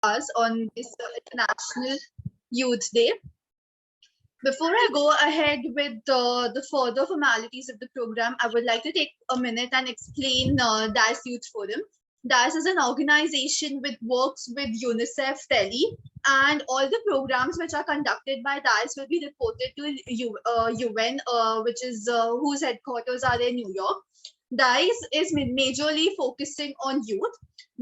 us on this International Youth Day. Before I go ahead with the further formalities of the program, I would like to take a minute and explain DICE Youth Forum. DICE is an organization which works with UNICEF Delhi, and all the programs which are conducted by DICE will be reported to UN, which is whose headquarters are in New York. DICE is majorly focusing on youth.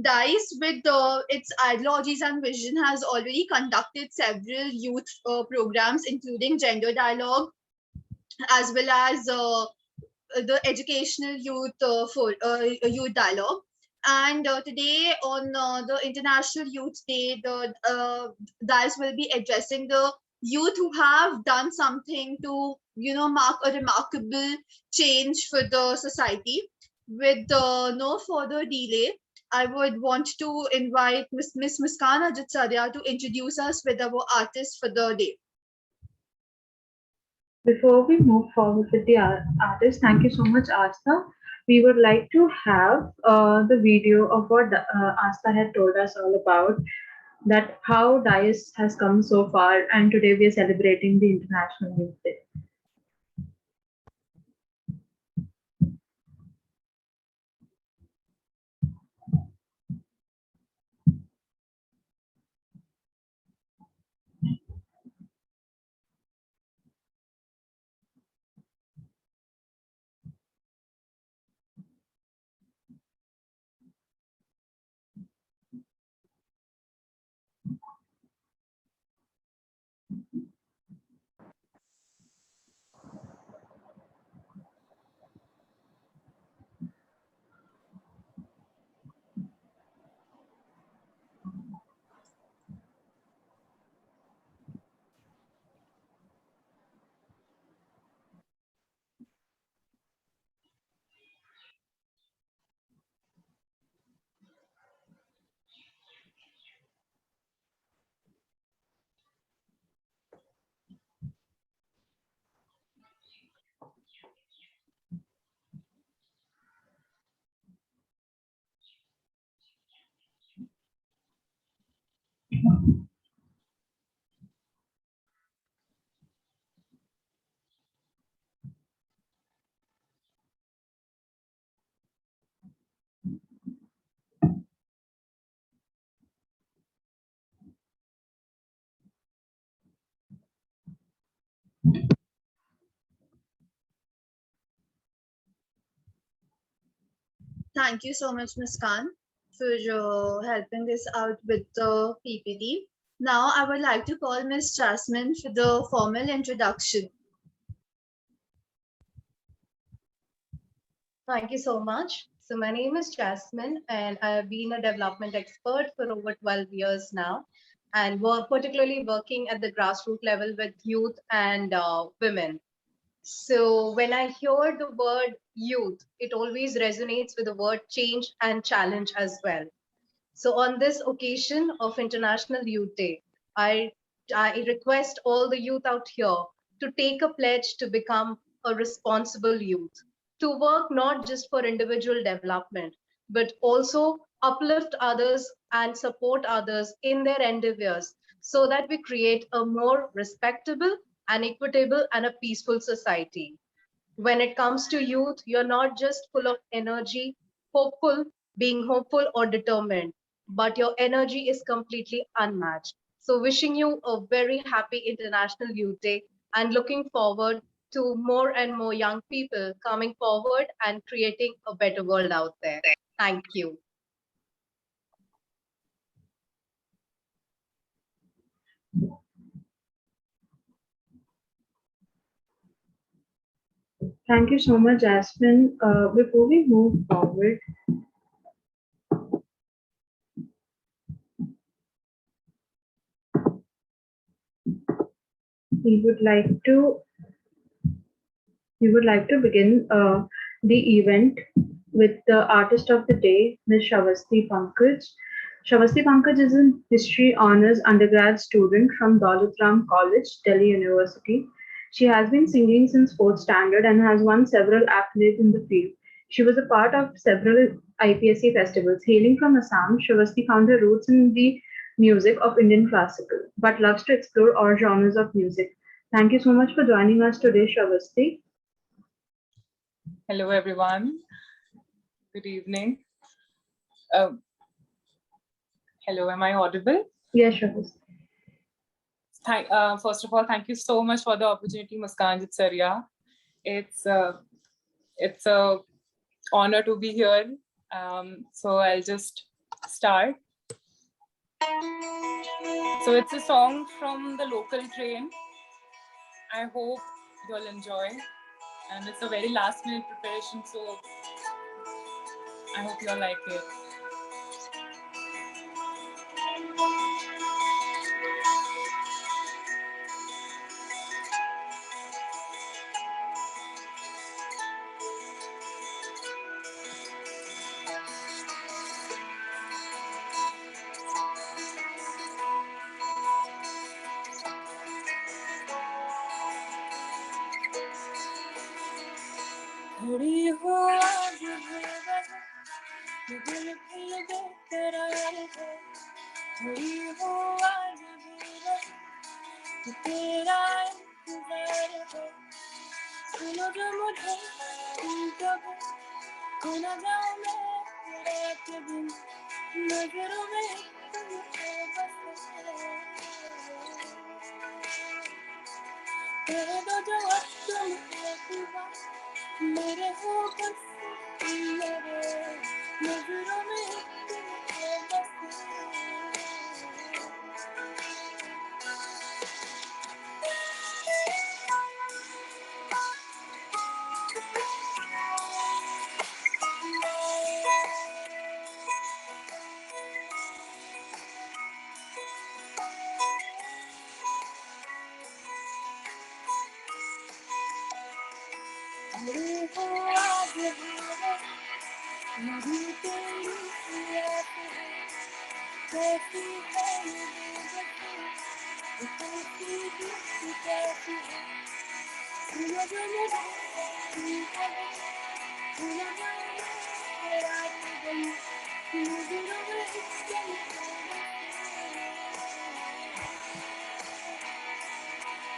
DICE, with its ideologies and vision, has already conducted several youth programs, including gender dialogue, as well as the educational youth dialogue. And today, on the International Youth Day, the DICE will be addressing the youth who have done something to, mark a remarkable change for the society. With no further delay, I would want to invite Miss Muskan Ajit Saria to introduce us with our artist for the day. Before we move forward with the artist, thank you so much, Asta. We would like to have the video of what Asta had told us all about, that how DICE has come so far, and today we are celebrating the International Youth Day. Thank you so much, Ms. Khan, for helping us out with the PPT. Now, I would like to call Ms. Jasmine for the formal introduction. Thank you so much. So my name is Jasmine, and I have been a development expert for over 12 years now, and particularly working at the grassroots level with youth and women. So when I hear the word youth, it always resonates with the word change and challenge as well. So on this occasion of International Youth Day, I, I request all the youth out here to take a pledge to become a responsible youth, to work not just for individual development, but also uplift others and support others in their endeavors so that we create a more respectable and equitable and a peaceful society. When it comes to youth, you're not just full of energy, hopeful, being hopeful or determined, but your energy is completely unmatched. So wishing you a very happy International Youth Day and looking forward to more and more young people coming forward and creating a better world out there. Thank you. Thank you so much, Jasmine. Before we move forward, we would like to begin the event with the artist of the day, Ms. Shavasti Pankaj. Shavasti Pankaj is a history honors undergrad student from Daulat Ram College, Delhi University. She has been singing since fourth standard and has won several accolades in the field. She was a part of several IPSC festivals. Hailing from Assam, Shavasti found her roots in the music of Indian classical, but loves to explore all genres of music. Thank you so much for joining us today, Shravasti. Hello, everyone. Good evening. Hello, am I audible? Yes, Shravasti. First of all, thank you so much for the opportunity, Muskan Jitsaria. It's a honor to be here. So I'll just start. So it's a song from the local train. I hope you'll enjoy. And it's a very last minute preparation, so I hope you'll like it. खड़ी हो आज बेवजह, ये दिल फिर बेकरार है। खड़ी हो आज बेवजह, ये तेरा इंतजार है। सुनो जो मुझे तुम कभी खो न जाऊं मैं रात दिन, नजरों में तुम हो बस। कह दो जो अब तुम खुदा मेरे हो बस, मेरे नजरों में तुम हो बस। खड़ी हो आज बेवजह, नहीं तेरी याद है। कैसी है ये बेवजह, ये कैसी दिल कैसी है। सुनो जो मुझे तुम कहो, सुनो जो मुझे रात दिन, नजरों में तुम हो बस।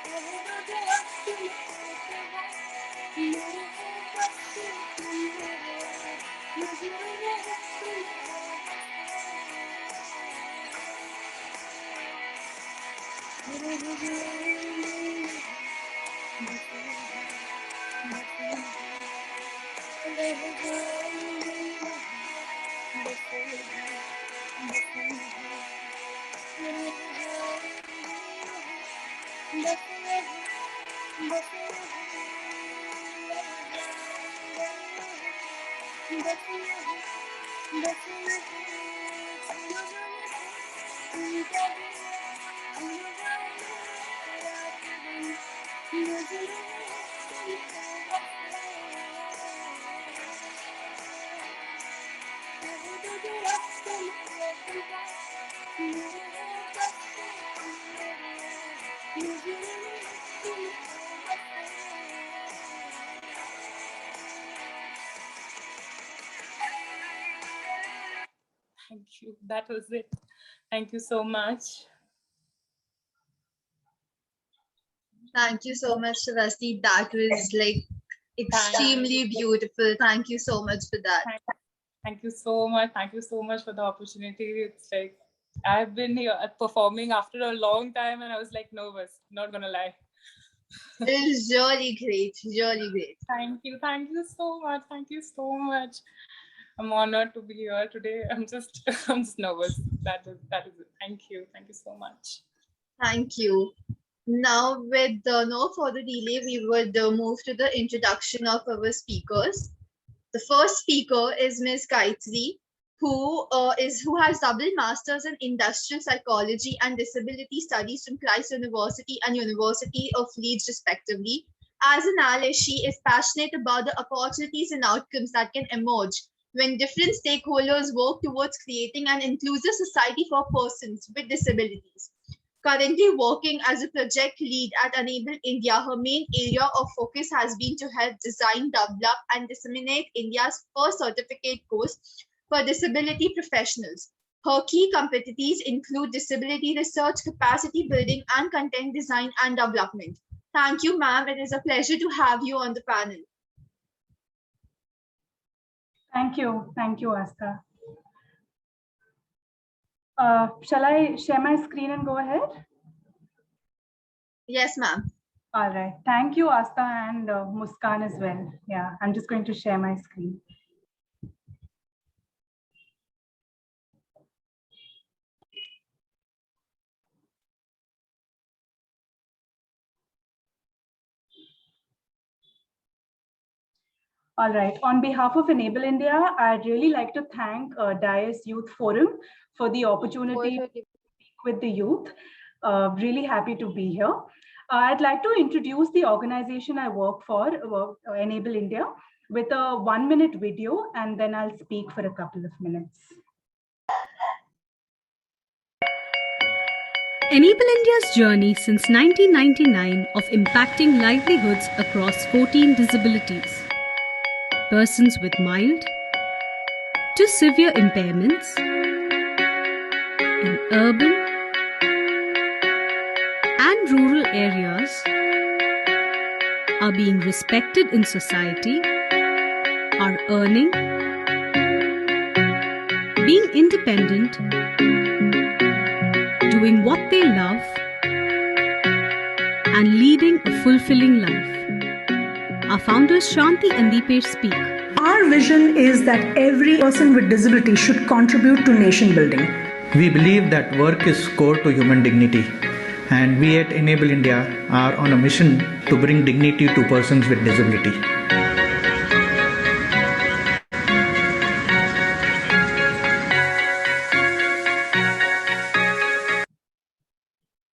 कह दो जो अब तुम खुदा मेरे हो बस, मेरे नजरों में तुम हो Thank you. That was it. Thank you so much. Thank you so much, Shravasti. That was like extremely beautiful. Thank you so much for that. Thank you so much. Thank you so much for the opportunity. It's like I've been here performing after a long time, and I was like nervous. Not gonna lie. It is really great. Really great. Thank you. Thank you so much. Thank you so much. I'm honored to be here today. I'm just nervous. That is it. Thank you. Thank you so much. Thank you. Now, with no further delay, we would move to the introduction of our speakers. The first speaker is Ms. Gayatri, who has double masters in industrial psychology and disability studies from Christ University and University of Leeds, respectively. As an ally, she is passionate about the opportunities and outcomes that can emerge when different stakeholders work towards creating an inclusive society for persons with disabilities. Currently working as a project lead at Enable India, her main area of focus has been to help design, develop, and disseminate India's first certificate course for disability professionals. Her key competencies include disability research, capacity building, and content design and development. Thank you, ma'am. It is a pleasure to have you on the panel. Thank you, Astha. Shall I share my screen and go ahead? Yes, ma'am. All right. Thank you, Astha and Muskan as well. Yeah, I'm just going to share my screen. All right. On behalf of Enable India, I'd really like to thank DIAS Youth Forum for the opportunity to speak with the youth. Really happy to be here. I'd like to introduce the organization I work for, Enable India, with a 1-minute video, and then I'll speak for a couple of minutes. Enable India's journey since 1999 of impacting livelihoods across 14 disabilities, persons with mild to severe impairments in urban and rural areas are being respected in society, are earning, being independent, doing what they love, and leading a fulfilling life. Our founders Shanti and Deepesh speak. Our vision is that every person with disability should contribute to nation building. We believe that work is core to human dignity, and we at Enable India are on a mission to bring dignity to persons with disability.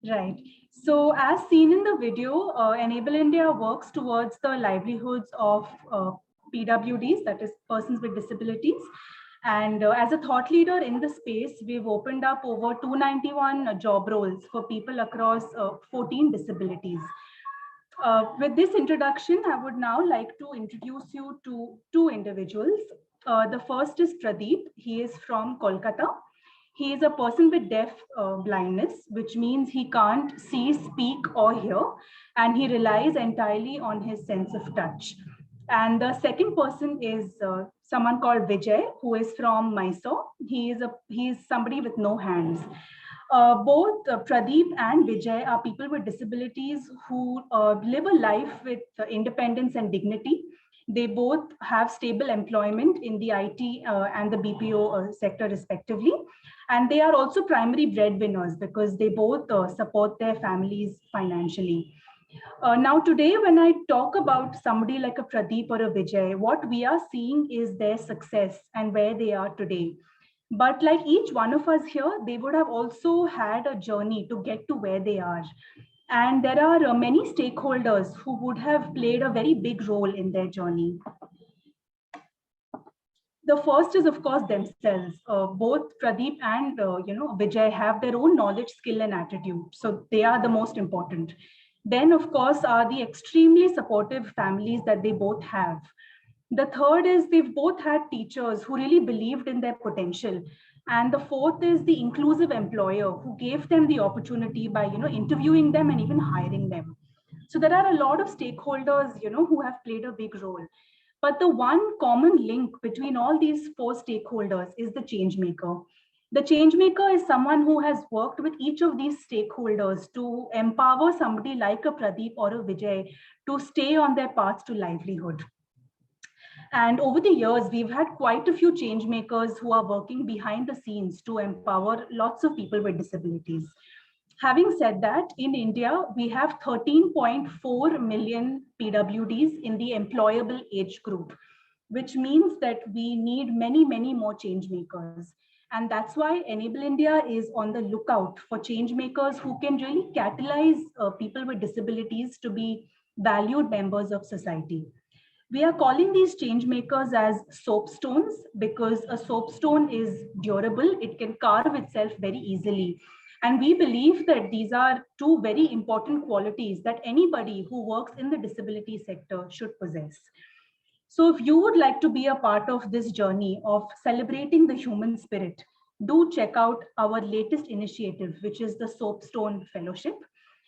Right. So as seen in the video, Enable India works towards the livelihoods of PWDs, that is persons with disabilities. And as a thought leader in the space, we've opened up over 291 job roles for people across 14 disabilities. With this introduction, I would now like to introduce you to two individuals. The first is Pradeep. He is from Kolkata. He is a person with deaf blindness, which means he can't see, speak, or hear, and he relies entirely on his sense of touch. And the second person is someone called Vijay, who is from Mysore. He is somebody with no hands. Both Pradeep and Vijay are people with disabilities who live a life with independence and dignity. They both have stable employment in the IT and the BPO sector respectively. And they are also primary breadwinners because they both support their families financially. Now today, when I talk about somebody like a Pradeep or a Vijay, what we are seeing is their success and where they are today. But like each one of us here, they would have also had a journey to get to where they are. And there are many stakeholders who would have played a very big role in their journey. The first is, of course, themselves. Both Pradeep and Vijay have their own knowledge, skill, and attitude. So they are the most important. Then, of course, are the extremely supportive families that they both have. The third is they've both had teachers who really believed in their potential. And the fourth is the inclusive employer who gave them the opportunity by interviewing them and even hiring them. So there are a lot of stakeholders who have played a big role. But the one common link between all these four stakeholders is the change maker. The change maker is someone who has worked with each of these stakeholders to empower somebody like a Pradeep or a Vijay to stay on their path to livelihood. And over the years, we've had quite a few change makers who are working behind the scenes to empower lots of people with disabilities. Having said that, in India, we have 13.4 million PWDs in the employable age group, which means that we need many, many more change makers. And that's why Enable India is on the lookout for change makers who can really catalyze people with disabilities to be valued members of society. We are calling these change makers as soapstones because a soapstone is durable. It can carve itself very easily. And we believe that these are two very important qualities that anybody who works in the disability sector should possess. So if you would like to be a part of this journey of celebrating the human spirit, do check out our latest initiative, which is the Soapstone Fellowship.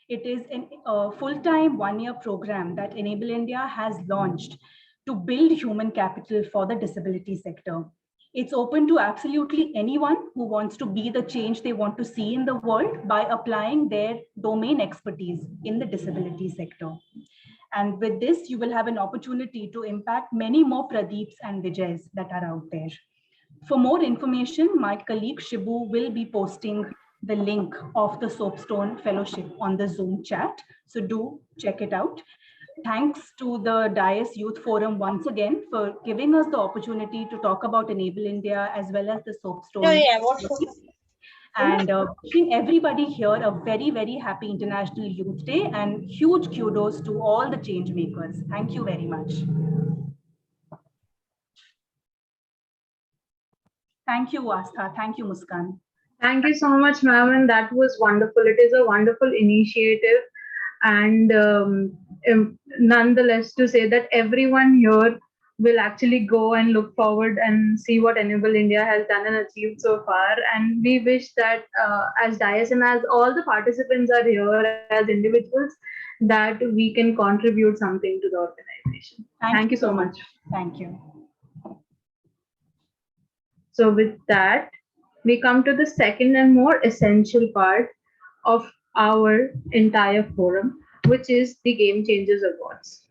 It is a full-time one-year program that Enable India has launched to build human capital for the disability sector. It's open to absolutely anyone who wants to be the change they want to see in the world by applying their domain expertise in the disability sector. And with this, you will have an opportunity to impact many more Pradeeps and Vijays that are out there. For more information, my colleague Shibu will be posting the link of the Soapstone Fellowship on the Zoom chat. So do check it out. Thanks to the DIAS Youth Forum once again for giving us the opportunity to talk about Enable India as well as the Soapstone. And wishing everybody here a very, very happy International Youth Day and huge kudos to all the change makers. Thank you very much. Thank you, Astha. Thank you, Muskan. Thank you so much, ma'am, and that was wonderful. It is a wonderful initiative, and nonetheless, to say that everyone here will actually go and look forward and see what Enable India has done and achieved so far. And we wish that as DIAS and as all the participants are here as individuals, that we can contribute something to the organization. Thank you so much. Thank you. So with that, we come to the second and more essential part of our entire forum, which is the Game Changers Awards.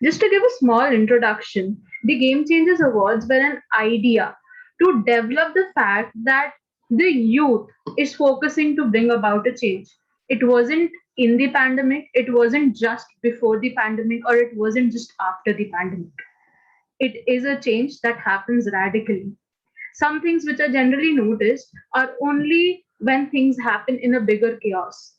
Just to give a small introduction, the Game Changers Awards were an idea to develop the fact that the youth is focusing to bring about a change. It wasn't in the pandemic, it wasn't just before the pandemic, or it wasn't just after the pandemic. It is a change that happens radically. Some things which are generally noticed are only when things happen in a bigger chaos.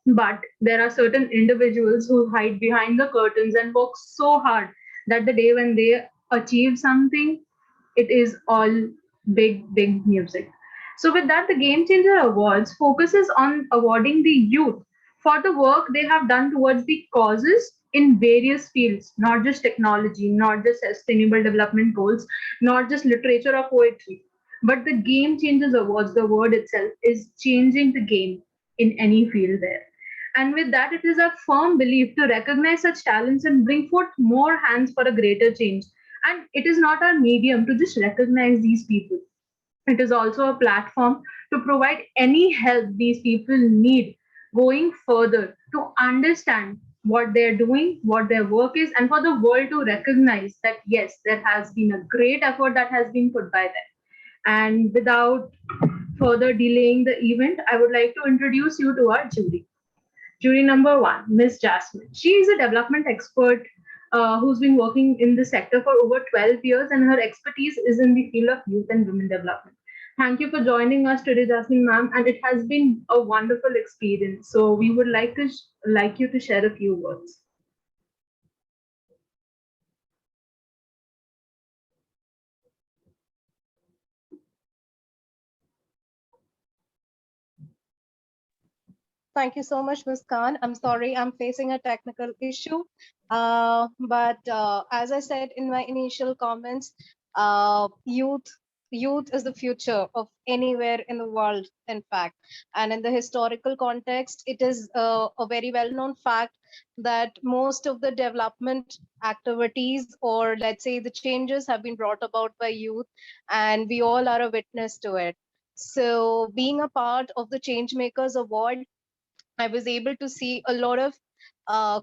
But there are certain individuals who hide behind the curtains and work so hard that the day when they achieve something, it is all big, big music. So with that, the Game Changer Awards focuses on awarding the youth for the work they have done towards the causes in various fields, not just technology, not just sustainable development goals, not just literature or poetry, but the Game Changers Awards, the word itself is changing the game in any field there. And with that, it is a firm belief to recognize such talents and bring forth more hands for a greater change. And it is not our medium to just recognize these people. It is also a platform to provide any help these people need going further to understand what they're doing, what their work is, and for the world to recognize that, yes, there has been a great effort that has been put by them. And without further delaying the event, I would like to introduce you to our jury. Jury number one, Ms. Jasmine. She is a development expert who's been working in the sector for over 12 years, and her expertise is in the field of youth and women development. Thank you for joining us today, Jasmine ma'am, and it has been a wonderful experience. So we would like you to share a few words. Thank you so much, Ms. Khan. I'm sorry, I'm facing a technical issue. But as I said in my initial comments, youth is the future of anywhere in the world, in fact. And in the historical context, it is a very well-known fact that most of the development activities, or let's say the changes, have been brought about by youth, and we all are a witness to it. So being a part of the Changemakers Award, I was able to see a lot of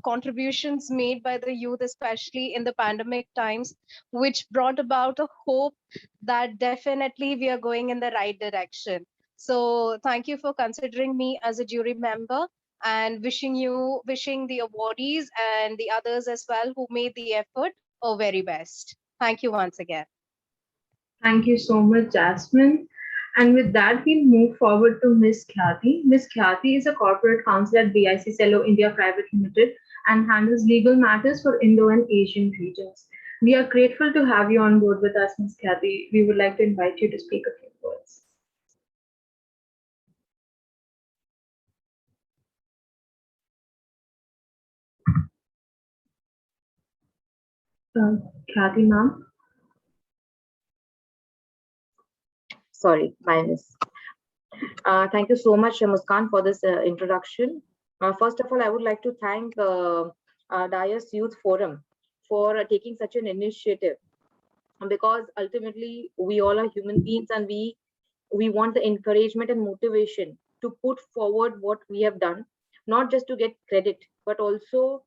contributions made by the youth, especially in the pandemic times, which brought about a hope that definitely we are going in the right direction. So thank you for considering me as a jury member, and wishing the awardees and the others as well who made the effort a very best. Thank you once again. Thank you so much, Jasmine. And with that, we'll move forward to Ms. Khyati. Ms. Khyati is a corporate counsel at BIC Cello India Private Limited and handles legal matters for Indo and Asian regions. We are grateful to have you on board with us, Ms. Khyati. We would like to invite you to speak a few words. Khyati, ma'am. Sorry, my miss. Thank you so much, Muskan, for this introduction. First of all, I would like to thank Dias Youth Forum for taking such an initiative, because ultimately we all are human beings, and we want the encouragement and motivation to put forward what we have done, not just to get credit, but also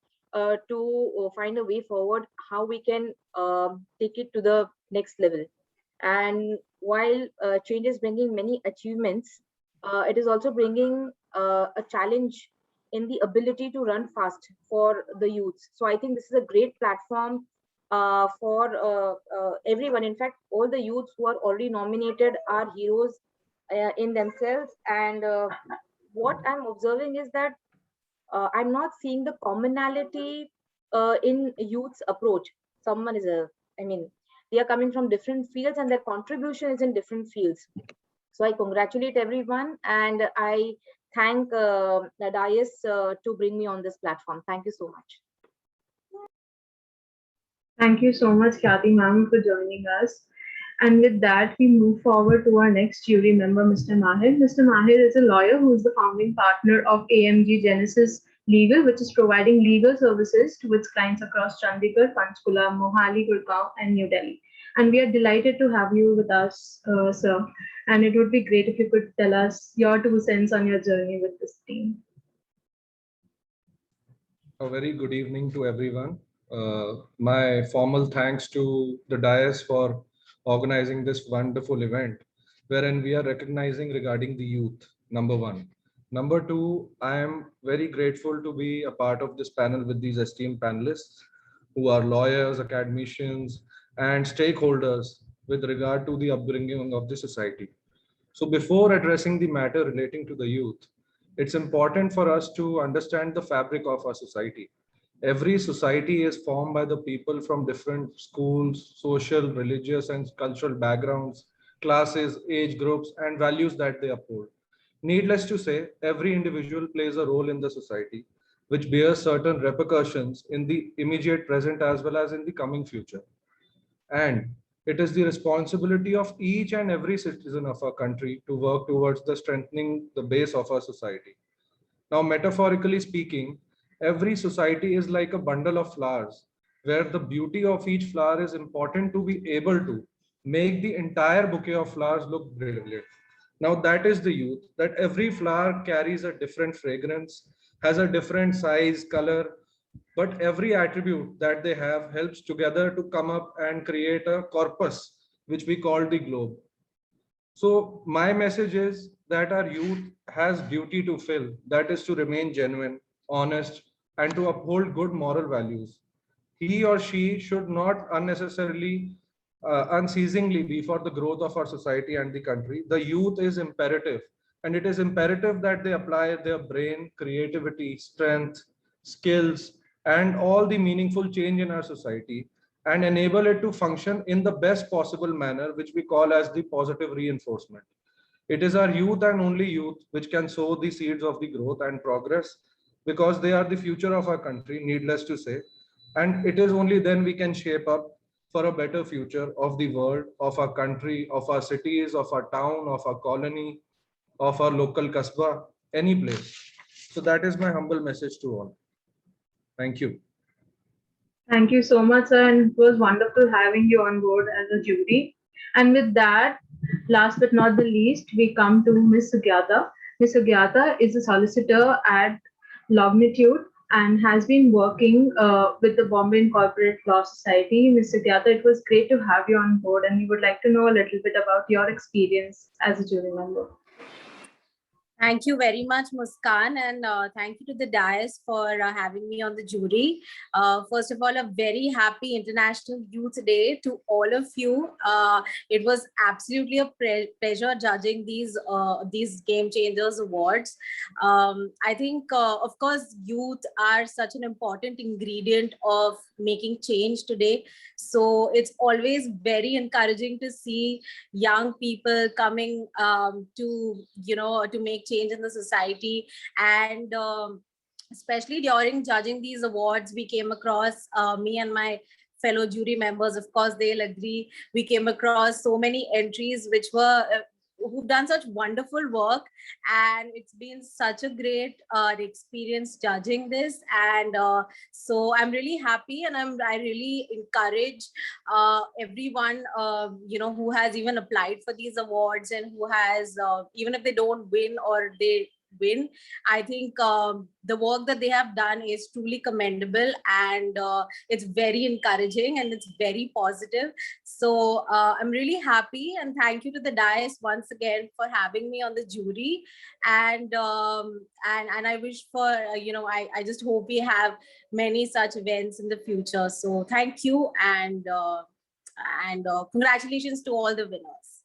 to find a way forward how we can take it to the next level. And while change is bringing many achievements, it is also bringing a challenge in the ability to run fast for the youth. So I think this is a great platform for everyone. In fact, all the youths who are already nominated are heroes in themselves. And what I'm observing is that I'm not seeing the commonality in youth's approach. Someone is I mean, they are coming from different fields and their contribution is in different fields. So I congratulate everyone, and I thank the Dias to bring me on this platform. Thank you so much. Thank you so much, Khyati ma'am, for joining us. And with that, we move forward to our next jury member, Mr. Mahir. Mr. Mahir is a lawyer who is the founding partner of AMG Genesis Legal, which is providing legal services to its clients across Chandigarh, Panchkula, Mohali, Gurgaon, and New Delhi. And we are delighted to have you with us, sir. And it would be great if you could tell us your 2 cents on your journey with this team. A very good evening to everyone. My formal thanks to the Dias for organizing this wonderful event, wherein we are recognizing regarding the youth, number one. Number two, I am very grateful to be a part of this panel with these esteemed panelists who are lawyers, academicians, and stakeholders with regard to the upbringing of the society. So before addressing the matter relating to the youth, it's important for us to understand the fabric of our society. Every society is formed by the people from different schools, social, religious, and cultural backgrounds, classes, age groups, and values that they uphold. Needless to say, every individual plays a role in the society, which bears certain repercussions in the immediate present as well as in the coming future. And it is the responsibility of each and every citizen of our country to work towards the strengthening the base of our society. Now, metaphorically speaking, every society is like a bundle of flowers, where the beauty of each flower is important to be able to make the entire bouquet of flowers look brilliant. Now, that is the youth, that every flower carries a different fragrance, has a different size, color, but every attribute that they have helps together to come up and create a corpus, which we call the globe. So my message is that our youth has duty to fill, that is to remain genuine, honest, and to uphold good moral values. He or she should not unnecessarily, unceasingly be for the growth of our society and the country. The youth is imperative, and it is imperative that they apply their brain, creativity, strength, skills, and all the meaningful change in our society and enable it to function in the best possible manner, which we call as the positive reinforcement. It is our youth and only youth which can sow the seeds of the growth and progress, because they are the future of our country, needless to say. And it is only then we can shape up for a better future of the world, of our country, of our cities, of our town, of our colony, of our local kasbah, any place. So that is my humble message to all. Thank you. Thank you so much, sir, and it was wonderful having you on board as a jury. And with that, last but not the least, we come to Ms. Sugyata. Ms. Sugyata is a solicitor at Lognitude and has been working with the Bombay Incorporate Law Society. Ms. Sugyata, it was great to have you on board, and we would like to know a little bit about your experience as a jury member. Thank you very much, Muskan, and thank you to the Dias for having me on the jury. First of all, a very happy International Youth Day to all of you. It was absolutely a pleasure judging these Game Changers Awards. I think, of course, youth are such an important ingredient of making change today. So it's always very encouraging to see young people coming to make change in the society. And especially during judging these awards, we came across, me and my fellow jury members, of course, they'll agree, we came across so many entries which were who've done such wonderful work, and it's been such a great experience judging this. And so I'm really happy, and I really encourage everyone who has even applied for these awards, and who has even if they don't win or they win, I think the work that they have done is truly commendable, and it's very encouraging and it's very positive. So I'm really happy, and thank you to the dais once again for having me on the jury. And I wish for I just hope we have many such events in the future. So thank you, and congratulations to all the winners.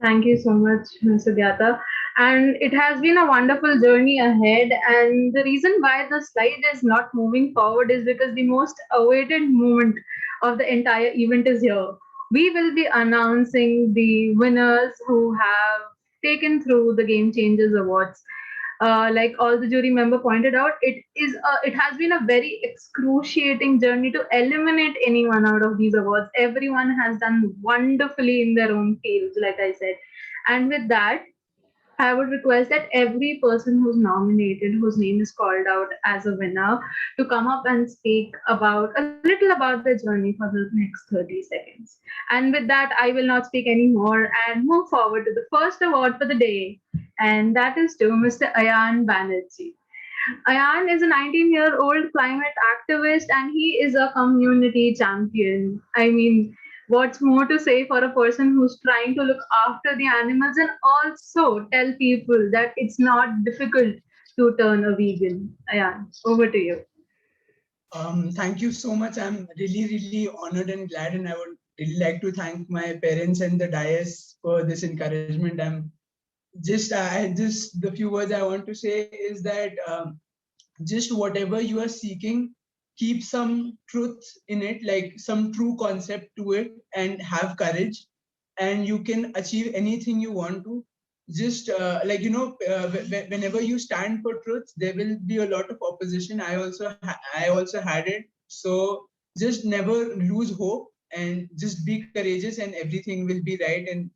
Thank you so much, Ms. Sugyata. And it has been a wonderful journey ahead. And the reason why the slide is not moving forward is because the most awaited moment of the entire event is here. We will be announcing the winners who have taken through the Game Changers Awards. Like all the jury member pointed out, it has been a very excruciating journey to eliminate anyone out of these awards. Everyone has done wonderfully in their own fields, like I said. And with that, I would request that every person who's nominated, whose name is called out as a winner, to come up and speak about a little about their journey for the next 30 seconds. And with that, I will not speak anymore and move forward to the first award for the day, and that is to Mr. Ayan Banerjee. Ayan is a 19-year-old climate activist, and he is a community champion. I mean, what's more to say for a person who's trying to look after the animals and also tell people that it's not difficult to turn a vegan? Ayan, over to you. Thank you so much. I'm really honored and glad, and I would really like to thank my parents and the dais for this encouragement. The few words I want to say is that just whatever you are seeking, keep some truth in it, like some true concept to it, and have courage, and you can achieve anything you want to. Just whenever you stand for truth, there will be a lot of opposition. I also had it. So just never lose hope, and just be courageous, and everything will be right. And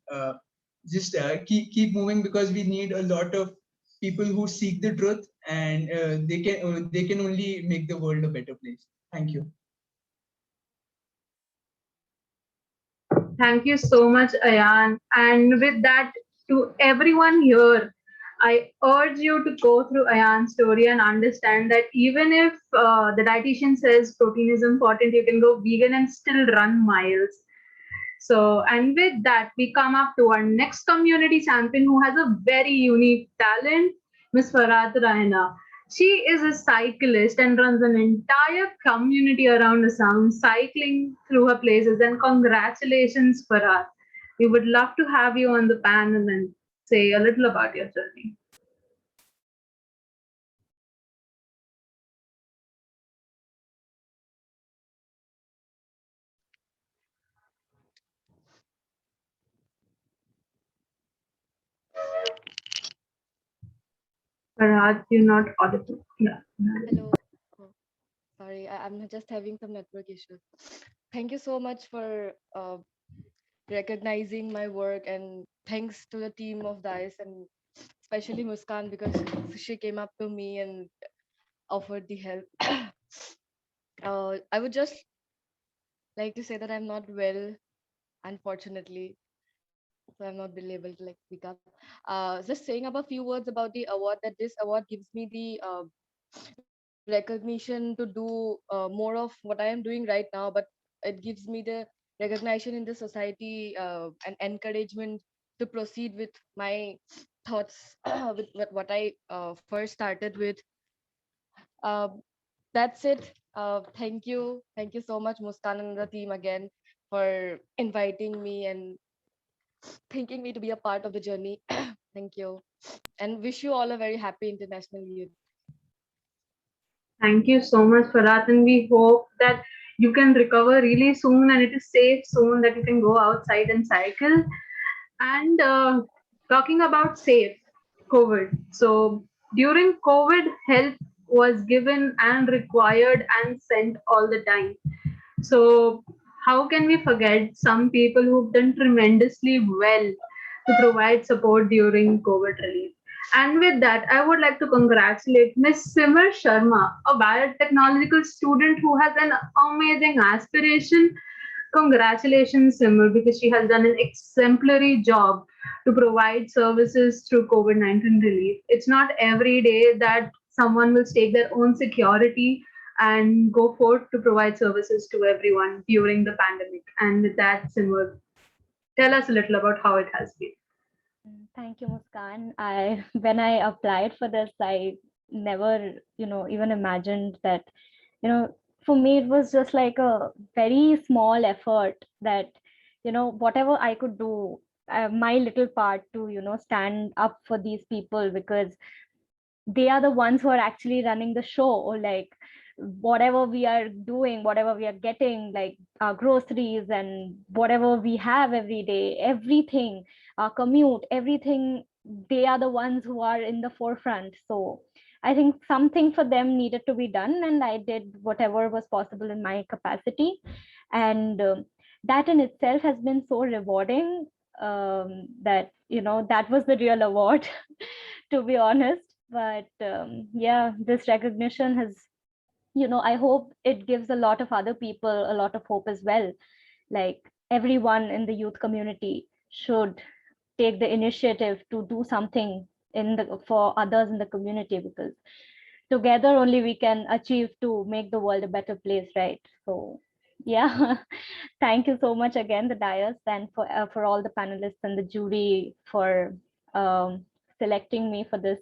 just keep moving, because we need a lot of people who seek the truth, and they can only make the world a better place. Thank you. Thank you so much, Ayan. And with that, to everyone here, I urge you to go through Ayan's story and understand that even if the dietitian says protein is important, you can go vegan and still run miles. So, and with that, we come up to our next community champion who has a very unique talent, Ms. Farhat Raina. She is a cyclist and runs an entire community around Assam, cycling through her places. And congratulations, Farhat. We would love to have you on the panel and say a little about your journey. Farhat, you're not audible. Yeah. Hello. Oh, sorry, I'm just having some network issues. Thank you so much for recognizing my work, and thanks to the team of DICE, and especially Muskan, because she came up to me and offered the help. I would just like to say that I'm not well, unfortunately, so I've not been able to speak up. Just saying up a few words about the award, that this award gives me the recognition to do more of what I am doing right now, but it gives me the recognition in the society, and encouragement to proceed with my thoughts with what I first started with. That's it. Thank you so much, Muskan and the team again, for inviting me and thinking me to be a part of the journey. Thank you, and wish you all a very happy International Youth. Thank you so much, Farhat, and we hope that you can recover really soon and it is safe soon that you can go outside and cycle. And talking about safe COVID. So during COVID, help was given and required and sent all the time. So how can we forget some people who've done tremendously well to provide support during COVID relief. And with that, I would like to congratulate Miss Simar Sharma, a biotechnological student who has an amazing aspiration. Congratulations, Simar, because she has done an exemplary job to provide services through COVID-19 relief. It's not every day that someone will stake their own security and go forth to provide services to everyone during the pandemic. And with that, Simar, tell us a little about how it has been. Thank you, Muskan. When I applied for this, I never, even imagined that, for me, it was just like a very small effort that, whatever I could do, my little part to, stand up for these people, because they are the ones who are actually running the show, or like whatever we are doing, whatever we are getting, like our groceries and whatever we have every day, everything, our commute, everything, they are the ones who are in the forefront. So I think something for them needed to be done, and I did whatever was possible in my capacity. And that in itself has been so rewarding, that, that was the real award, to be honest. But yeah, this recognition has, I hope it gives a lot of other people a lot of hope as well. Like everyone in the youth community should take the initiative to do something for others in the community, because together only we can achieve to make the world a better place, right? So yeah, thank you so much again, the Dais, and for all the panelists and the jury for selecting me for this.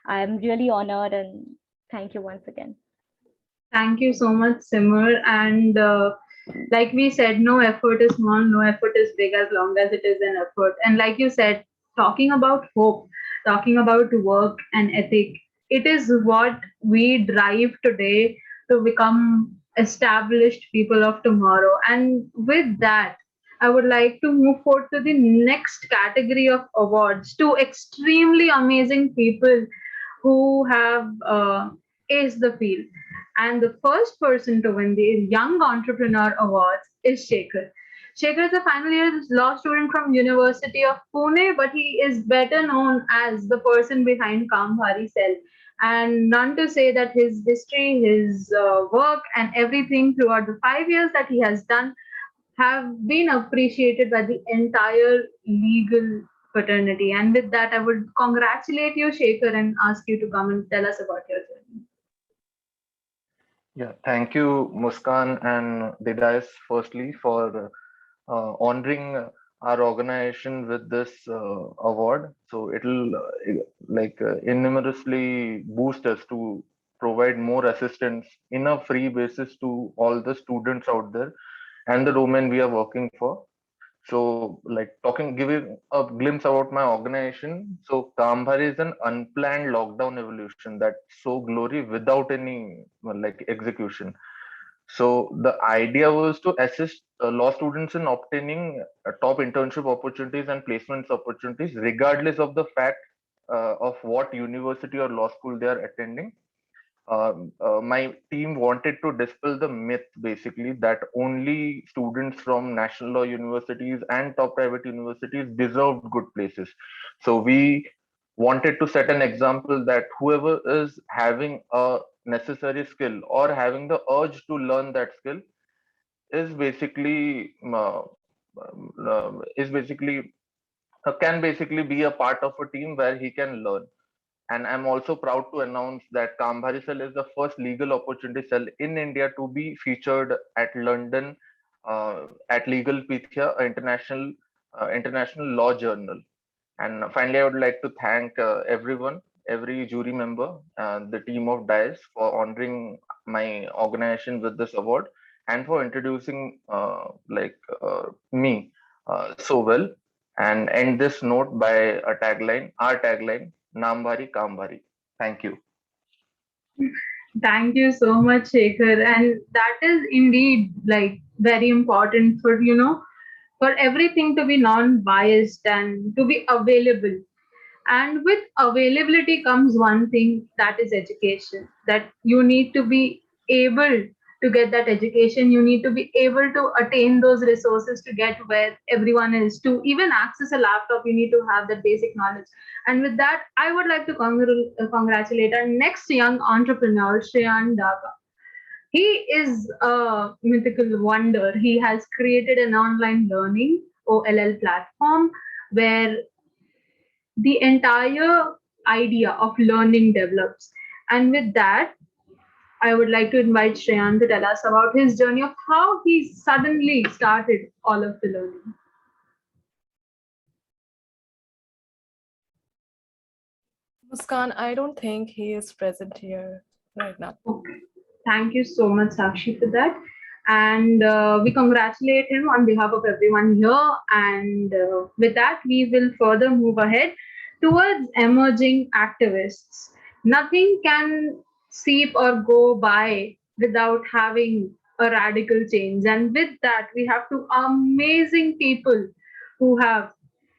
I'm really honored, and thank you once again. Thank you so much, Simar. And like we said, no effort is small, no effort is big as long as it is an effort. And like you said, talking about hope, talking about work and ethic, it is what we drive today to become established people of tomorrow. And with that, I would like to move forward to the next category of awards to extremely amazing people who have aced the field. And the first person to win the Young Entrepreneur Awards is Shekhar. Shekhar is a final year law student from University of Pune, but he is better known as the person behind Kambhari Cell. And none to say that his history, his work, and everything throughout the 5 years that he has done have been appreciated by the entire legal fraternity. And with that, I would congratulate you, Shekhar, and ask you to come and tell us about your journey. Yeah, thank you, Muskan and Didais, firstly, for honoring our organization with this award. So it'll innumerously boost us to provide more assistance in a free basis to all the students out there and the domain we are working for. So giving a glimpse about my organization. So Kambhari is an unplanned lockdown evolution that saw glory without any execution. So the idea was to assist law students in obtaining top internship opportunities and placements opportunities, regardless of the fact of what university or law school they are attending. My team wanted to dispel the myth basically that only students from national law universities and top private universities deserved good places. So we wanted to set an example that whoever is having a necessary skill or having the urge to learn that skill is basically can basically be a part of a team where he can learn. And I'm also proud to announce that Kambhari Cell is the first legal opportunity cell in India to be featured at London at Legal Pythia, international law journal. And finally, I would like to thank everyone, every jury member, the team of Dais for honoring my organization with this award and for introducing me so well. And end this note by our tagline, Nambhari Kambhari. Thank you. Thank you so much, Shekhar. And that is indeed very important for everything to be non-biased and to be available. And with availability comes one thing, that is education, that you need to be able to get that education. You need to be able to attain those resources to get where everyone is. To even access a laptop, you need to have that basic knowledge. And with that, I would like to congratulate our next young entrepreneur, Shreyan Daga. He is a mythical wonder. He has created an online learning OLL platform where the entire idea of learning develops. And with that, I would like to invite Shreyan to tell us about his journey of how he suddenly started all of the learning. Muskan, I don't think he is present here right now. Okay. Thank you so much, Sakshi, for that. And we congratulate him on behalf of everyone here. And with that, we will further move ahead towards emerging activists. Nothing can seep or go by without having a radical change. And with that, we have two amazing people who have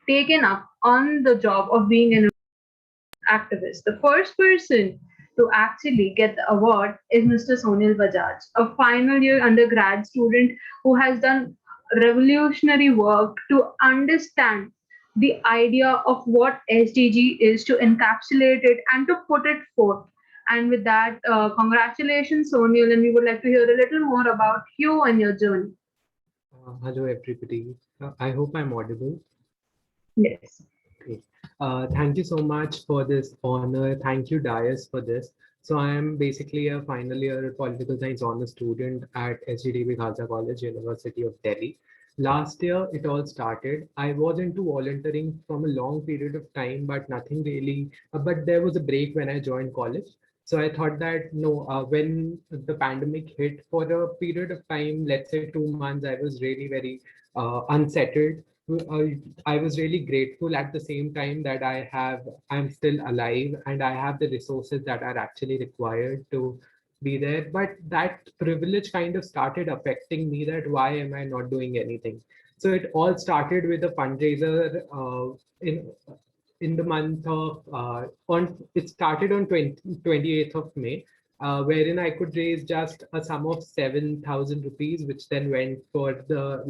taken up on the job of being an activist. The first person to actually get the award is Mr. Sonil Bajaj, a final year undergrad student who has done revolutionary work to understand the idea of what SDG is, to encapsulate it and to put it forth. And with that, congratulations, Sonil, and we would like to hear a little more about you and your journey. Hello, everybody. I hope I'm audible. Yes. Okay. Thank you so much for this honor. Thank you, Dias, for this. So I am basically a final year political science honor student at SGDB Khalsa College, University of Delhi. Last year, it all started. I was into volunteering from a long period of time, but nothing really, but there was a break when I joined college. So I thought that no, when the pandemic hit for a period of time, let's say 2 months, I was really very unsettled. I was really grateful at the same time that I'm still alive and I have the resources that are actually required to be there. But that privilege kind of started affecting me, that why am I not doing anything? So it all started with a fundraiser in the month of, it started on 28th of May. Wherein I could raise just a sum of 7,000 rupees, which then went for the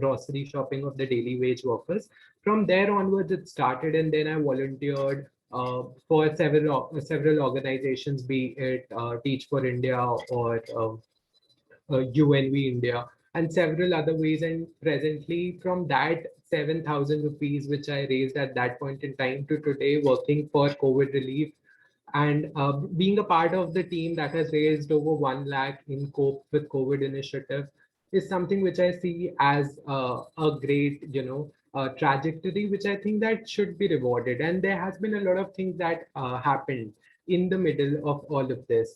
grocery shopping of the daily wage workers. From there onwards, it started, and then I volunteered for several organizations, be it Teach for India or UNV India, and several other ways. And presently, from that 7,000 rupees, which I raised at that point in time, to today, working for COVID relief and being a part of the team that has raised over 1 lakh in Cope with COVID initiative is something which I see as a great, trajectory, which I think that should be rewarded. And there has been a lot of things that happened in the middle of all of this.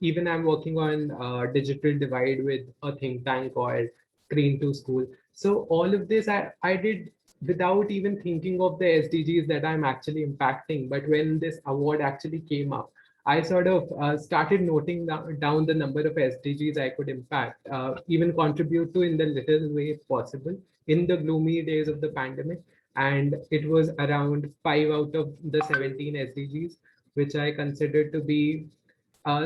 Even I'm working on digital divide with a think tank called Screen to School. So all of this I did without even thinking of the SDGs that I'm actually impacting. But when this award actually came up, I sort of started noting down the number of SDGs I could impact, even contribute to in the little way possible in the gloomy days of the pandemic. And it was around 5 out of the 17 SDGs, which I considered to be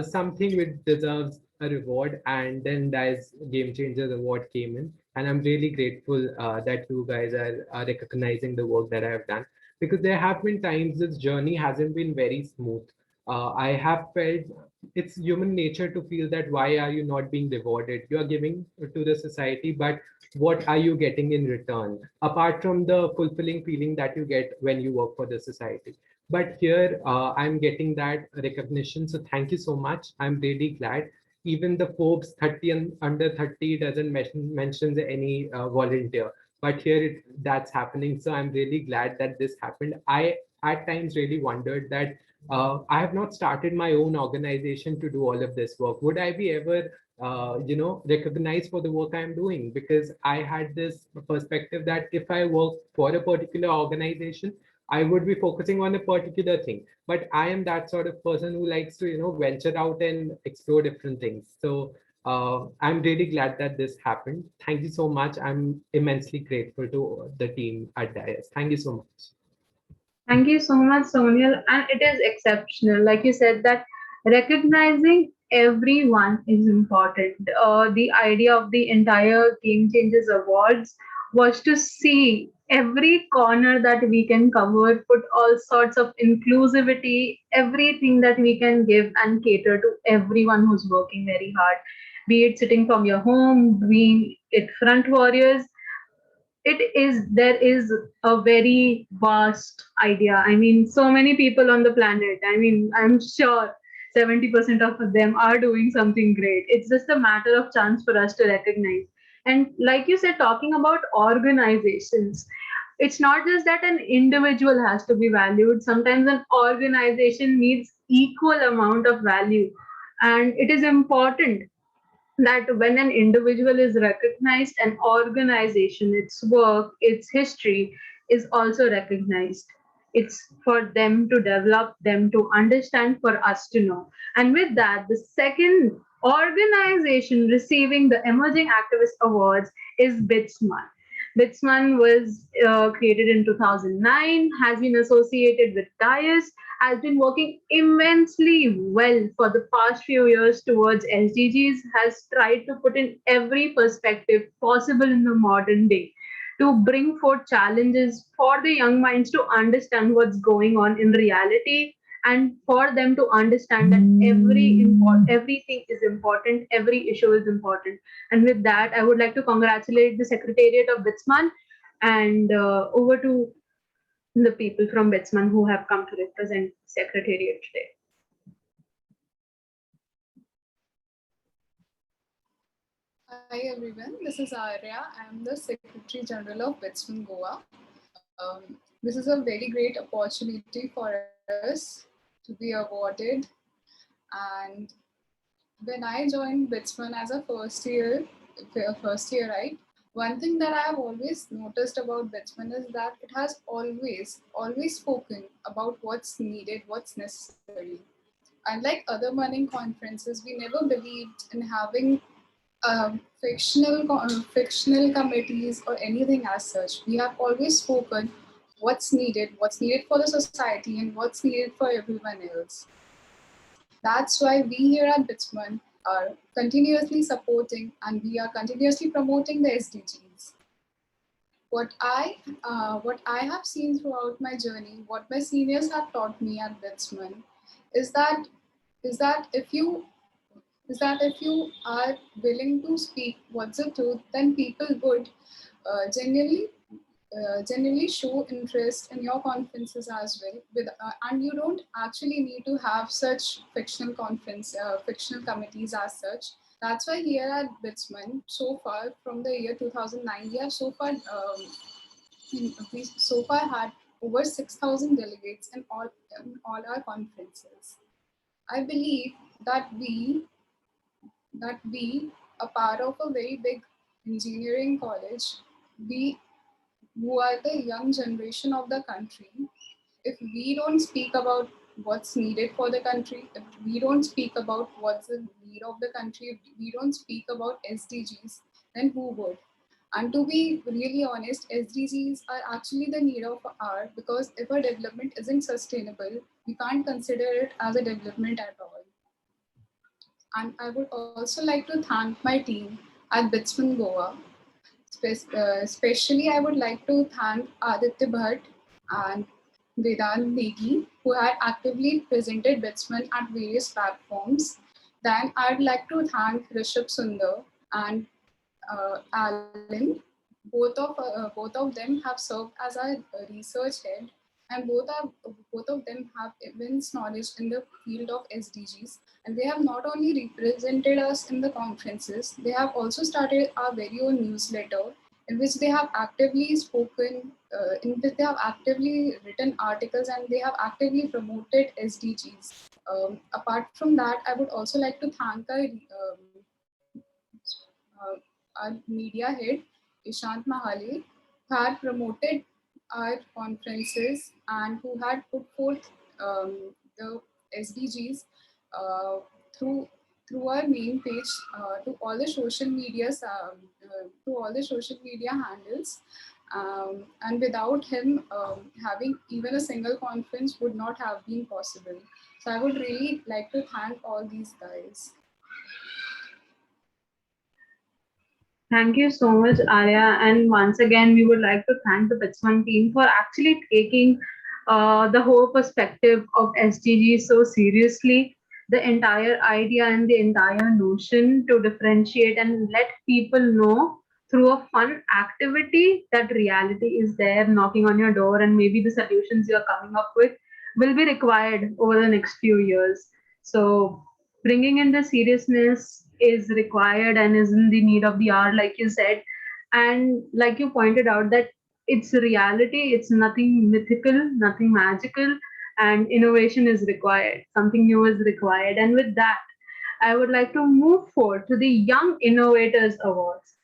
something which deserves a reward. And then Dias Game Changers Award came in. And I'm really grateful that you guys are recognizing the work that I have done, because there have been times this journey hasn't been very smooth. I have felt it's human nature to feel that why are you not being rewarded? You are giving to the society, but what are you getting in return? Apart from the fulfilling feeling that you get when you work for the society. But here I'm getting that recognition. So thank you so much. I'm really glad. Even the Forbes 30 and under 30 doesn't mention any volunteer, but here that's happening. So I'm really glad that this happened. I at times really wondered that I have not started my own organization to do all of this work. Would I be ever, recognized for the work I'm doing? Because I had this perspective that if I work for a particular organization, I would be focusing on a particular thing. But I am that sort of person who likes to, venture out and explore different things. So I'm really glad that this happened. Thank you so much. I'm immensely grateful to the team at Dias. Thank you so much. Thank you so much, Sonil. And it is exceptional. Like you said, that Recognizing everyone is important. The idea of the entire Game Changers Awards was to see every corner that we can cover, put all sorts of inclusivity, everything that we can give and cater to everyone who's working very hard, be it sitting from your home, being it front warriors. There is a very vast idea. I mean, so many people on the planet. I mean, I'm sure 70% of them are doing something great. It's just a matter of chance for us to recognize. And like you said, talking about organizations, it's not just that an individual has to be valued. Sometimes an organization needs equal amount of value. And it is important that when an individual is recognized, an organization, its work, its history is also recognized. It's for them to develop, them to understand, for us to know. And with that, the second organization receiving the Emerging Activist Awards is Bitsman. Bitsman was created in 2009, has been associated with DIAS, has been working immensely well for the past few years towards SDGs, has tried to put in every perspective possible in the modern day to bring forth challenges for the young minds to understand what's going on in reality, and for them to understand that everything is important, every issue is important. And with that, I would like to congratulate the Secretariat of Bitsman, and over to the people from Bitsman who have come to represent Secretariat today. Hi everyone, this is Arya. I am the Secretary General of Bitsman Goa. This is a very great opportunity for us to be awarded. And when I joined Bitsman as a first year, right? One thing that I have always noticed about Bitsman is that it has always spoken about what's needed, what's necessary. Unlike other mining conferences, we never believed in having fictional committees or anything as such. We have always spoken what's needed for the society and what's needed for everyone else. That's why we here at Bitsman are continuously supporting and we are continuously promoting the SDGs. What I have seen throughout my journey, what my seniors have taught me at Bitsman, is that if you are willing to speak what's the truth, then people would genuinely show interest in your conferences as well. And you don't actually need to have such fictional committees as such. That's why here at Bitsman, so far from the year 2009, we have so far had over 6,000 delegates in all our conferences. I believe that we, a part of a very big engineering college, we who are the young generation of the country, if we don't speak about what's needed for the country, if we don't speak about what's the need of the country, if we don't speak about SDGs, then who would? And to be really honest, SDGs are actually the need of our, because if our development isn't sustainable, we can't consider it as a development at all. And I would also like to thank my team at Bitsman Goa. Especially, I would like to thank Aditya Bhatt and Vedant Negi, who had actively presented Bitsman at various platforms. Then I'd like to thank Rishabh Sundar and Alan. Both of them have served as our research head, and both of them have immense knowledge in the field of SDGs. And they have not only represented us in the conferences, they have also started our very own newsletter, in which they have actively spoken, in which they have actively written articles, and they have actively promoted SDGs. Apart from that, I would also like to thank our media head, Ishant Mahale, who had promoted our conferences and who had put forth the SDGs through our main page to all the social media handles. And without him, having even a single conference would not have been possible. So I would really like to thank all these guys. Thank you so much, Arya. And once again, we would like to thank the Bitsman team for actually taking the whole perspective of SDG so seriously. The entire idea and the entire notion to differentiate and let people know through a fun activity that reality is there knocking on your door, and maybe the solutions you're coming up with will be required over the next few years. So bringing in the seriousness is required and is in the need of the hour, like you said. And like you pointed out, that it's reality, it's nothing mythical, nothing magical, and innovation is required, something new is required. And with that, I would like to move forward to the Young Innovators Awards.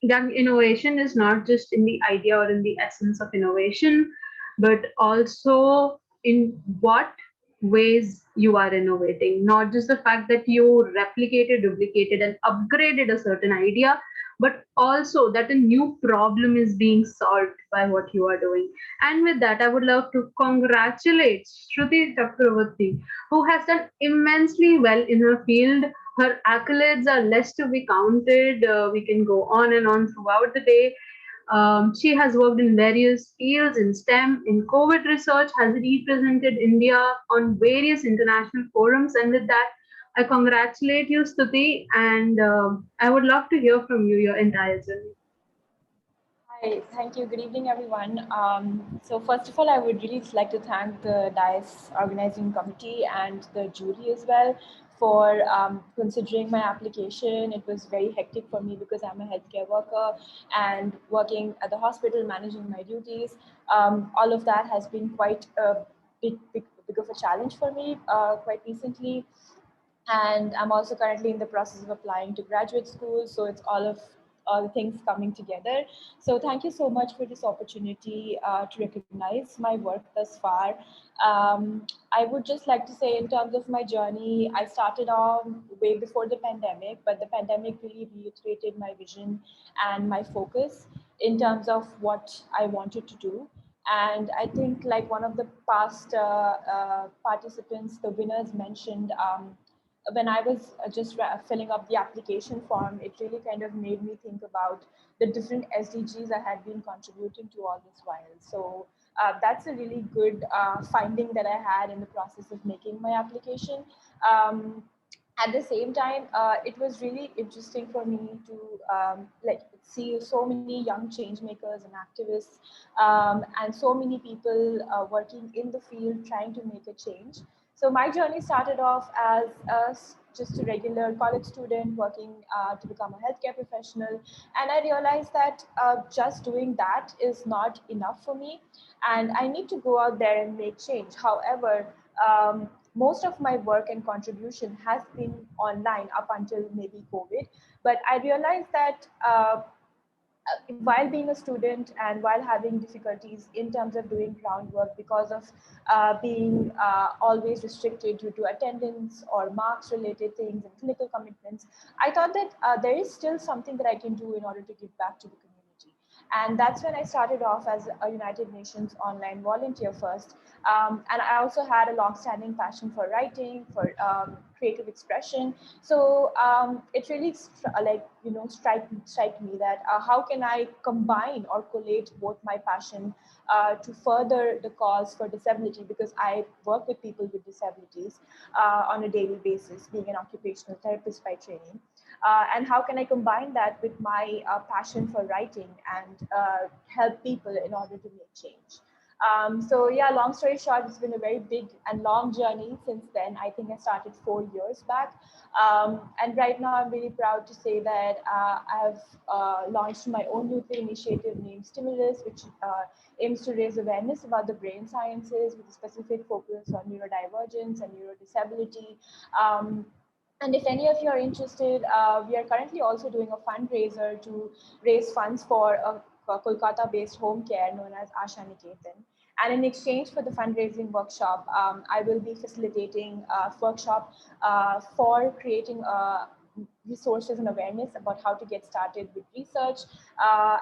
Young innovation is not just in the idea or in the essence of innovation, but also in what ways you are innovating. Not just the fact that you replicated, duplicated, and upgraded a certain idea, but also that a new problem is being solved by what you are doing. And with that, I would love to congratulate Shruti Chakravarti, who has done immensely well in her field. Her accolades are less to be counted. We can go on and on throughout the day. She has worked in various fields in STEM, in COVID research, has represented India on various international forums. And with that, I congratulate you, Stuti, and I would love to hear from you your entire journey. Hi, thank you. Good evening, everyone. So first of all, I would really like to thank the DICE organizing committee and the jury as well for considering my application. It was very hectic for me because I'm a healthcare worker and working at the hospital, managing my duties. All of that has been quite a big of a challenge for me quite recently. And I'm also currently in the process of applying to graduate school. So it's all the things coming together. So thank you so much for this opportunity to recognize my work thus far. I would just like to say, in terms of my journey, I started on way before the pandemic, but the pandemic really reiterated my vision and my focus in terms of what I wanted to do. And I think, like one of the past participants, the winners mentioned, when I was just filling up the application form, it really kind of made me think about the different SDGs I had been contributing to all this while. So that's a really good finding that I had in the process of making my application. At the same time, it was really interesting for me to like see so many young change makers and activists and so many people working in the field trying to make a change. So my journey started off as just a regular college student working to become a healthcare professional. And I realized that just doing that is not enough for me. And I need to go out there and make change. However, most of my work and contribution has been online up until maybe COVID. But I realized that while being a student and while having difficulties in terms of doing groundwork because of being always restricted due to attendance or marks related things and clinical commitments, I thought that there is still something that I can do in order to give back to the community. And that's when I started off as a United Nations online volunteer first. And I also had a long-standing passion for writing, for creative expression. So it really strike me that how can I combine or collate both my passion to further the cause for disability, because I work with people with disabilities on a daily basis, being an occupational therapist by training. And how can I combine that with my passion for writing and help people in order to make change? So yeah, long story short, it's been a very big and long journey since then. I think I started 4 years back. And right now I'm really proud to say that I've launched my own youth initiative named Stimulus, which aims to raise awareness about the brain sciences with a specific focus on neurodivergence and neurodisability. And if any of you are interested, we are currently also doing a fundraiser to raise funds for a Kolkata-based home care known as Asha Niketan. And in exchange for the fundraising workshop, I will be facilitating a workshop for creating a resources and awareness about how to get started with research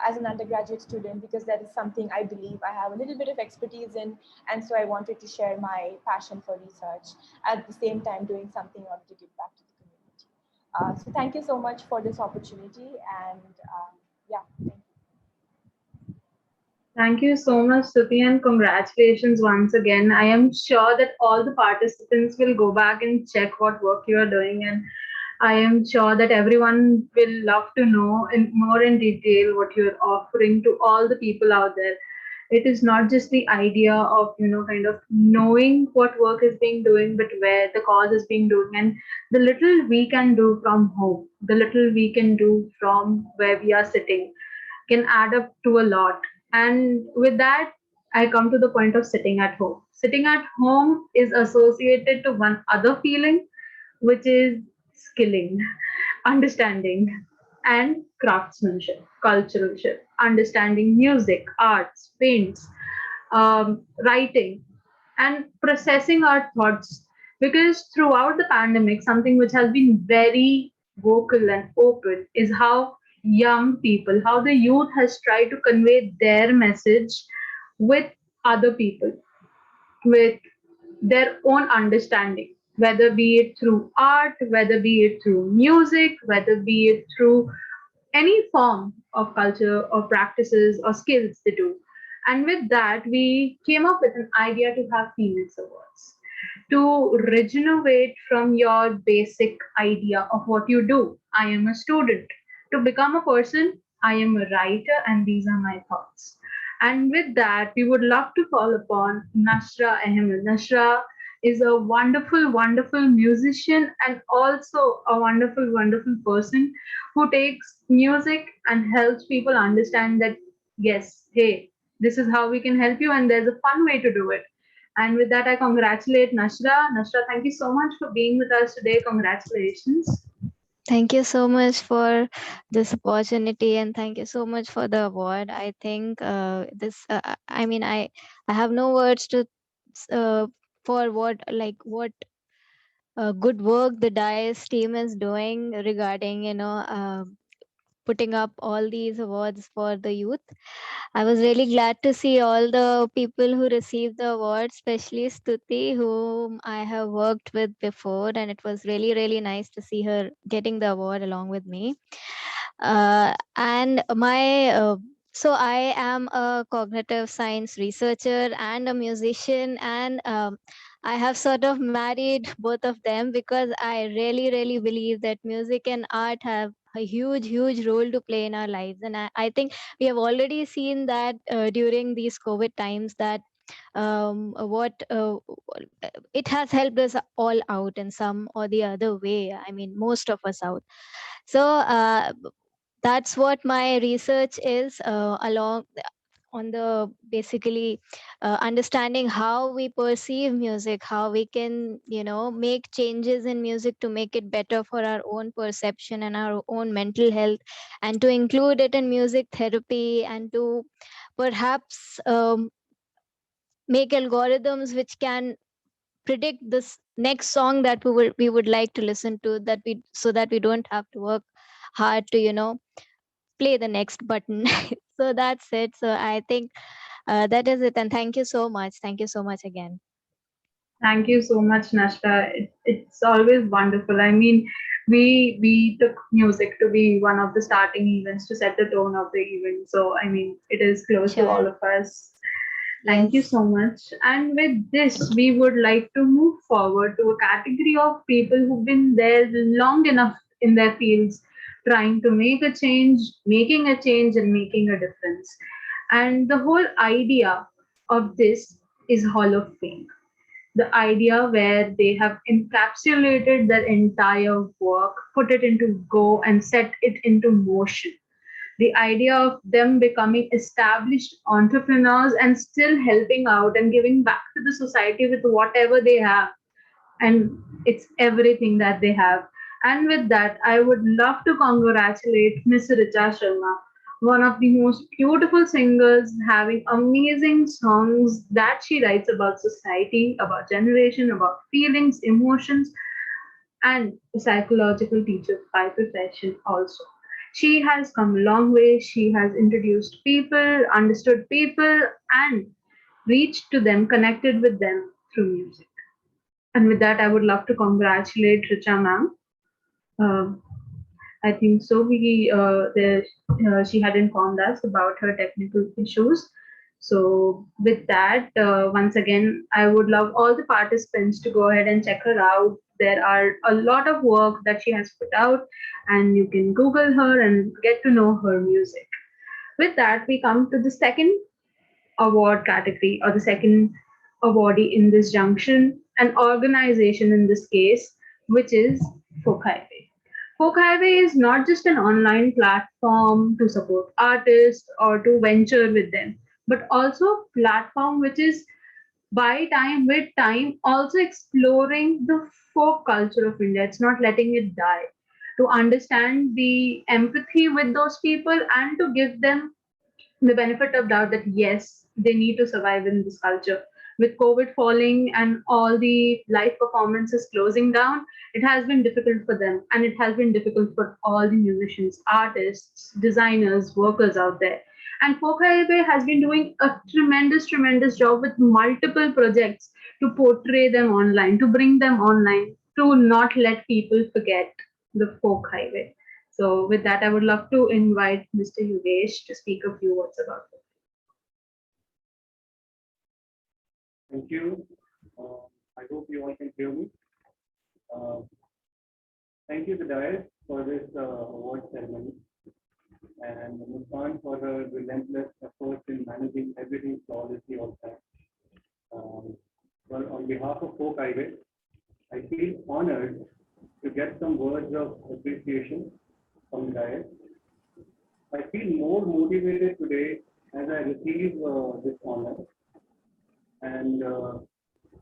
as an undergraduate student, because that is something I believe I have a little bit of expertise in. And so I wanted to share my passion for research at the same time doing something in order to give back to the community. So thank you so much for this opportunity. And yeah, thank you. Thank you so much, Stuti, and congratulations once again. I am sure that all the participants will go back and check what work you are doing, and I am sure that everyone will love to know more in detail what you're offering to all the people out there. It is not just the idea of, kind of knowing what work is being doing, but where the cause is being doing, and the little we can do from home, the little we can do from where we are sitting can add up to a lot. And with that, I come to the point of sitting at home. Sitting at home is associated to one other feeling, which is skilling, understanding, and craftsmanship, culturalship, understanding music, arts, paints, writing, and processing our thoughts. Because throughout the pandemic, something which has been very vocal and open is how young people, how the youth has tried to convey their message with other people, with their own understanding, whether be it through art, whether be it through music, whether be it through any form of culture or practices or skills they do. And with that, we came up with an idea to have Phoenix Awards to regenerate from your basic idea of what you do. I am a student. To become a person, I am a writer, and these are my thoughts. And with that, we would love to call upon Nashra Ahmed. Nashra is a wonderful, wonderful musician and also a wonderful, wonderful person who takes music and helps people understand that, yes, hey, this is how we can help you, and there's a fun way to do it. And with that, I congratulate Nashra. Nashra, thank you so much for being with us today. Congratulations. Thank you so much for this opportunity, and thank you so much for the award. I think I have no words to for what good work the DICE team is doing regarding putting up all these awards for the youth. I was really glad to see all the people who received the award, especially Stuti, whom I have worked with before, and it was really, really nice to see her getting the award along with me. And so I am a cognitive science researcher and a musician, and I have sort of married both of them because I really, really believe that music and art have a huge, huge role to play in our lives. And I think we have already seen that during these COVID times that it has helped us all out in some or the other way. I mean, most of us out. So that's what my research is along on the basically understanding how we perceive music, how we can make changes in music to make it better for our own perception and our own mental health, and to include it in music therapy, and to perhaps make algorithms which can predict this next song that we would like to listen to, so that we don't have to work hard to play the next button. So that's it. So I think that is it. And thank you so much. Thank you so much again. Thank you so much, Nashra. It's always wonderful. I mean, we took music to be one of the starting events to set the tone of the event. So, I mean, it is close to all of us. Thank you so much. And with this, we would like to move forward to a category of people who've been there long enough in their fields, trying to make a change, making a change, and making a difference. And the whole idea of this is Hall of Fame. The idea where they have encapsulated their entire work, put it into go, and set it into motion. The idea of them becoming established entrepreneurs and still helping out and giving back to the society with whatever they have. And it's everything that they have. And with that, I would love to congratulate Miss Richa Sharma, one of the most beautiful singers, having amazing songs that she writes about society, about generation, about feelings, emotions. and a psychological teacher by profession also. She has come a long way. She has introduced people, understood people, and reached to them, connected with them through music. And with that, I would love to congratulate Richa ma'am. Um, I think so. She had informed us about her technical issues. So with that, once again, I would love all the participants to go ahead and check her out. There are a lot of work that she has put out, and you can Google her and get to know her music. With that, we come to the second award category, or the second awardee in this junction, an organization in this case, which is Folk Highway. Folk Highway is not just an online platform to support artists or to venture with them, but also a platform which is by time with time also exploring the folk culture of India. It's not letting it die. To understand the empathy with those people and to give them the benefit of doubt that yes, they need to survive in this culture. With COVID falling and all the live performances closing down, it has been difficult for them, and it has been difficult for all the musicians, artists, designers, workers out there. And Folk Highway has been doing a tremendous job with multiple projects to portray them online, to bring them online, to not let people forget the Folk Highway. So with that, I would love to invite Mr. Yogesh to speak a few words about it. Thank you. I hope you all can hear me. Thank you to Dias for this award ceremony, and Muskan for her relentless efforts in managing everything flawlessly all the time. Well, on behalf of Folk Highway, I feel honored to get some words of appreciation from Dias. I feel more motivated today as I receive this honor, and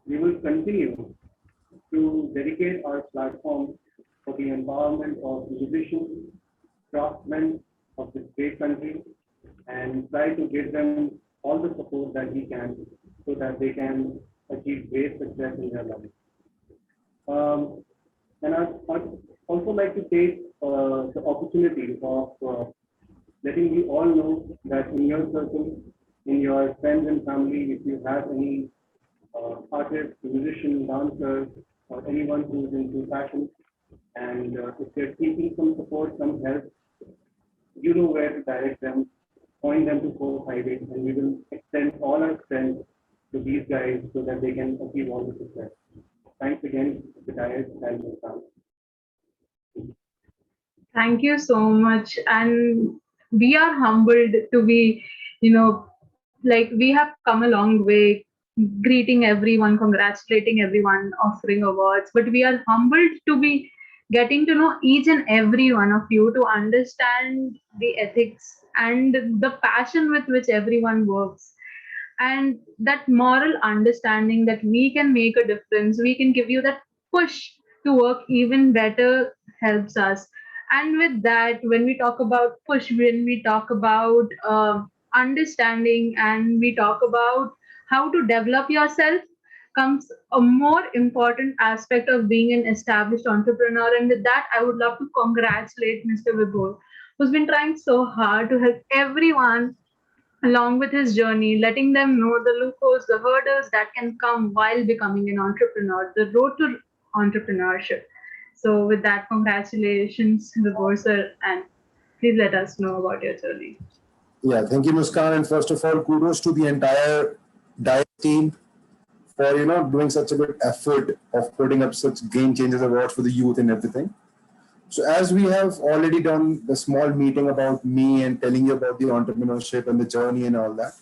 we will continue to dedicate our platform for the empowerment of musicians, craftsmen of this great country, and try to give them all the support that we can so that they can achieve great success in their life. And I'd also like to take the opportunity of letting you all know that in your circle, in your friends and family, if you have any artist, musician, dancer, or anyone who's into fashion, and if they're seeking some support, some help, you know where to direct them, point them to Folk Highway, and we will extend all our strength to these guys so that they can achieve all the success. Thanks again, the Dias and Muskan. Thank you so much. And we are humbled to be, like we have come a long way, greeting everyone, congratulating everyone, offering awards, but we are humbled to be getting to know each and every one of you, to understand the ethics and the passion with which everyone works, and that moral understanding that we can make a difference, we can give you that push to work even better helps us. And with that, when we talk about push, when we talk about understanding, and we talk about how to develop yourself, comes a more important aspect of being an established entrepreneur. And with that, I would love to congratulate Mr. Vibhor, who's been trying so hard to help everyone along with his journey, letting them know the loopholes, the hurdles that can come while becoming an entrepreneur, the road to entrepreneurship. So with that, congratulations, Vibhor sir, and please let us know about your journey. Yeah, thank you, Muskan. And first of all, kudos to the entire Dias team for doing such a good effort of putting up such Game Changers awards for the youth and everything. So as we have already done the small meeting about me and telling you about the entrepreneurship and the journey and all that.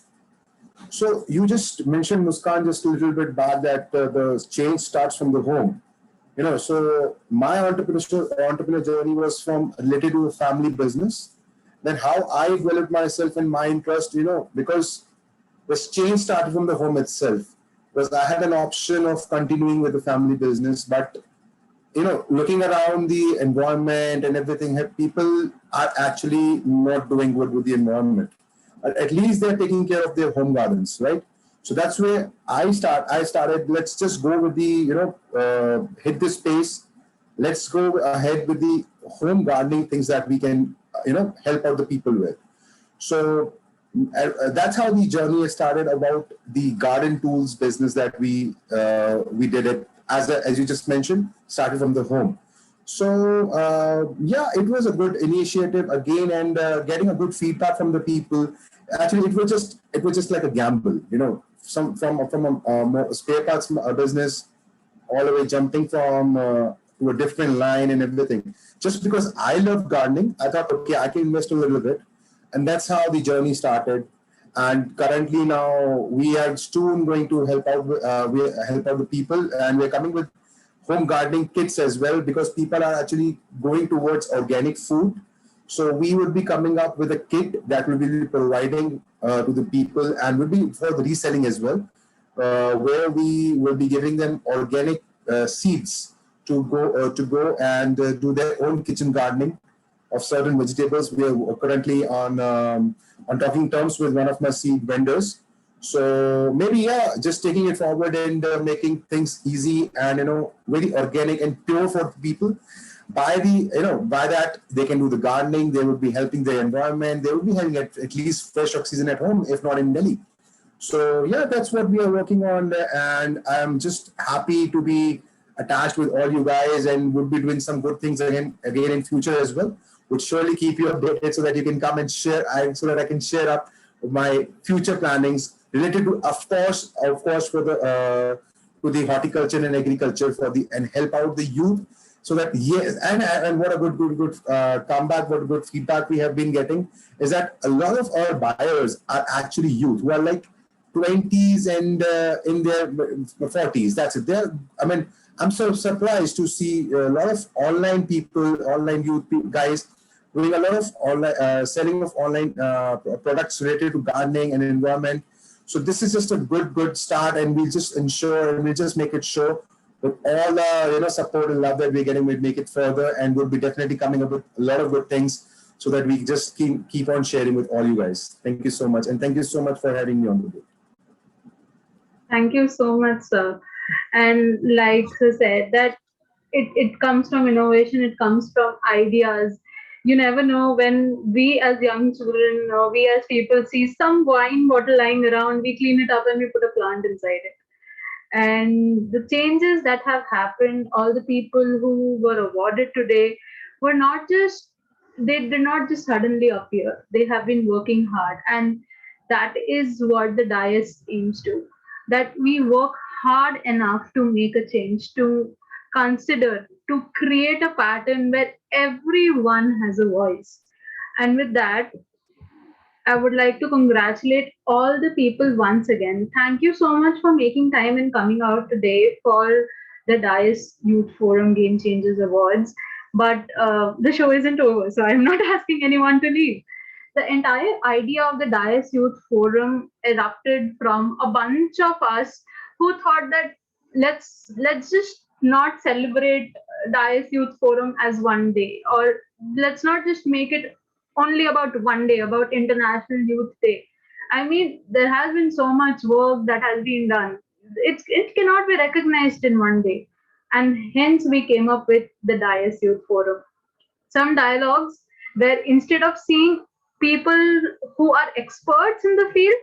So you just mentioned, Muskan, just a little bit back that the change starts from the home. So my entrepreneur journey was from related to a family business. Then how I developed myself and my interest, because the change started from the home itself. Because I had an option of continuing with the family business, but looking around the environment and everything, people are actually not doing good with the environment. At least they're taking care of their home gardens, right? So that's where I started. Let's just go with the, hit this space. let's go ahead with the home gardening things that we can, help out the people with. So that's how the journey started about the garden tools business that we did it as you just mentioned, started from the home. So yeah, it was a good initiative again, and getting a good feedback from the people. Actually, it was just like a gamble, some from a spare parts business all the way jumping from to a different line and everything. Just because I love gardening, I thought, okay, I can invest a little bit, and that's how the journey started. And currently now we are soon going to help out help out the people, and we're coming with home gardening kits as well, because people are actually going towards organic food. So we will be coming up with a kit that will be providing to the people, and will be for the reselling as well, where we will be giving them organic seeds to go and do their own kitchen gardening of certain vegetables. We are currently on talking terms with one of my seed vendors. So maybe, yeah, just taking it forward and making things easy and, very organic and pure for people. By that, they can do the gardening, they will be helping the environment, they will be having at least fresh oxygen at home, if not in Delhi. So yeah, that's what we are working on, and I'm just happy to be attached with all you guys, and would be doing some good things again in future as well. Would surely keep you updated so that you can come and share, so that I can share up my future plannings related to, of course, for the to the horticulture and agriculture and help out the youth. So that, yes, and what a good comeback, what good feedback we have been getting is that a lot of our buyers are actually youth who are like 20s and in their 40s. That's it. I'm so surprised to see a lot of online youth guys doing a lot of online selling of online products related to gardening and environment. So this is just a good start, and we'll just make it sure with all the support and love that we're getting, we'll make it further, and we'll be definitely coming up with a lot of good things so that we just keep on sharing with all you guys. Thank you so much, and thank you so much for having me on the board. Thank you so much, sir. And like sir said, that it comes from innovation, it comes from ideas. You never know, when we as young children or we as people see some wine bottle lying around, we clean it up and we put a plant inside it. And the changes that have happened, all the people who were awarded today were they did not just suddenly appear. They have been working hard, and that is what the dais aims to. That we work hard enough to make a change, to create a pattern where everyone has a voice. And with that, I would like to congratulate all the people once again. Thank you so much for making time and coming out today for the DIAS Youth Forum Game Changers Awards. But the show isn't over, so I'm not asking anyone to leave. The entire idea of the DIAS Youth Forum erupted from a bunch of us who thought that let's just not celebrate DIAS Youth Forum as one day, or let's not just make it only about one day, about International Youth Day. I mean, there has been so much work that has been done. It cannot be recognized in one day. And hence we came up with the DIAS Youth Forum. Some dialogues where instead of seeing people who are experts in the field,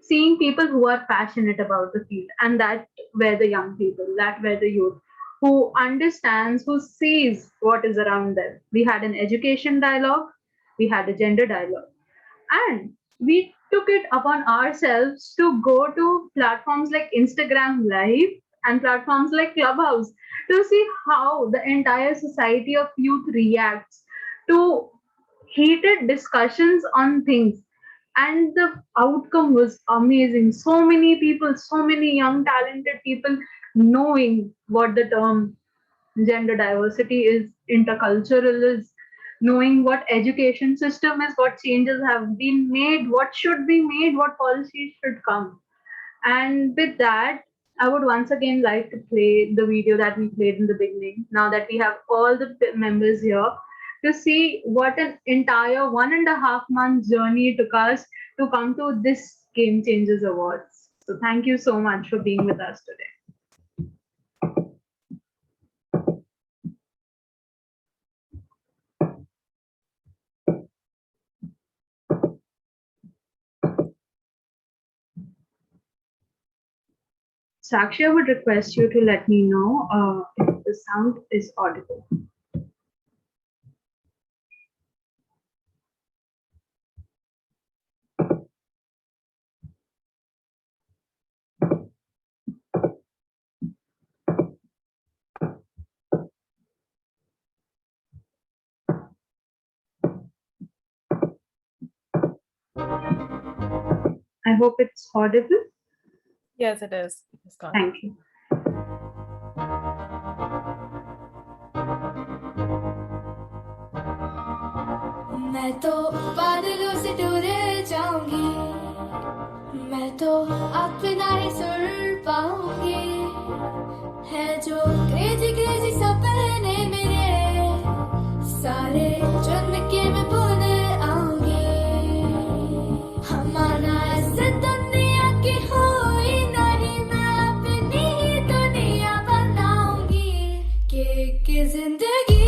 seeing people who are passionate about the field, and that were the young people, that were the youth, who understands, who sees what is around them. We had an education dialogue, we had a gender dialogue, and we took it upon ourselves to go to platforms like Instagram Live and platforms like Clubhouse to see how the entire society of youth reacts to heated discussions on things. And the outcome was amazing. So many people, so many young talented people knowing what the term gender diversity is, intercultural is, knowing what education system is, what changes have been made, what should be made, what policies should come. And with that, I would once again like to play the video that we played in the beginning, now that we have all the members here, to see what an entire 1.5 month journey took us to come to this Game Changers Awards. So thank you so much for being with us today. Sakshi, I would request you to let me know if the sound is audible. I hope it's audible. Yes, it is. Muskan. Thank you. मैं तो बादलों से टूरे जाऊंगी, मैं तो अपना ही सुर पाऊंगी, है जो क्रेजी क्रेजी सपने मेरे सारे चुन के मैं भूल आऊंगी। हमारा ऐसे दुनिया की हुई नहीं, मैं अपनी ही दुनिया बनाऊंगी कि जिंदगी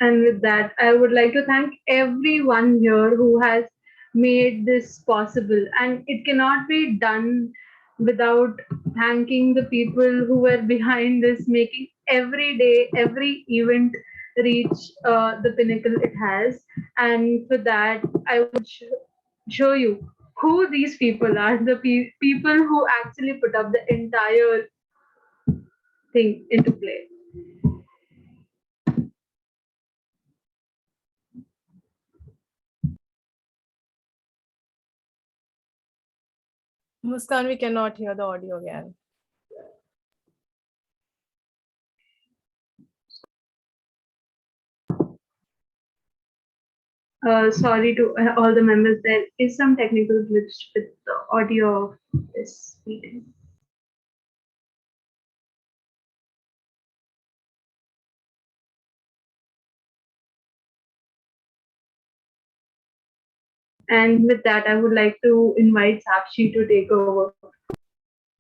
And with that, I would like to thank everyone here who has made this possible. And it cannot be done without thanking the people who were behind this, making every day, every event reach the pinnacle it has. And for that, I would show you who these people are, the people who actually put up the entire thing into play. Muskan, we cannot hear the audio again. Sorry to all the members, there is some technical glitch with the audio of this meeting. And with that, I would like to invite Sakshi to take over.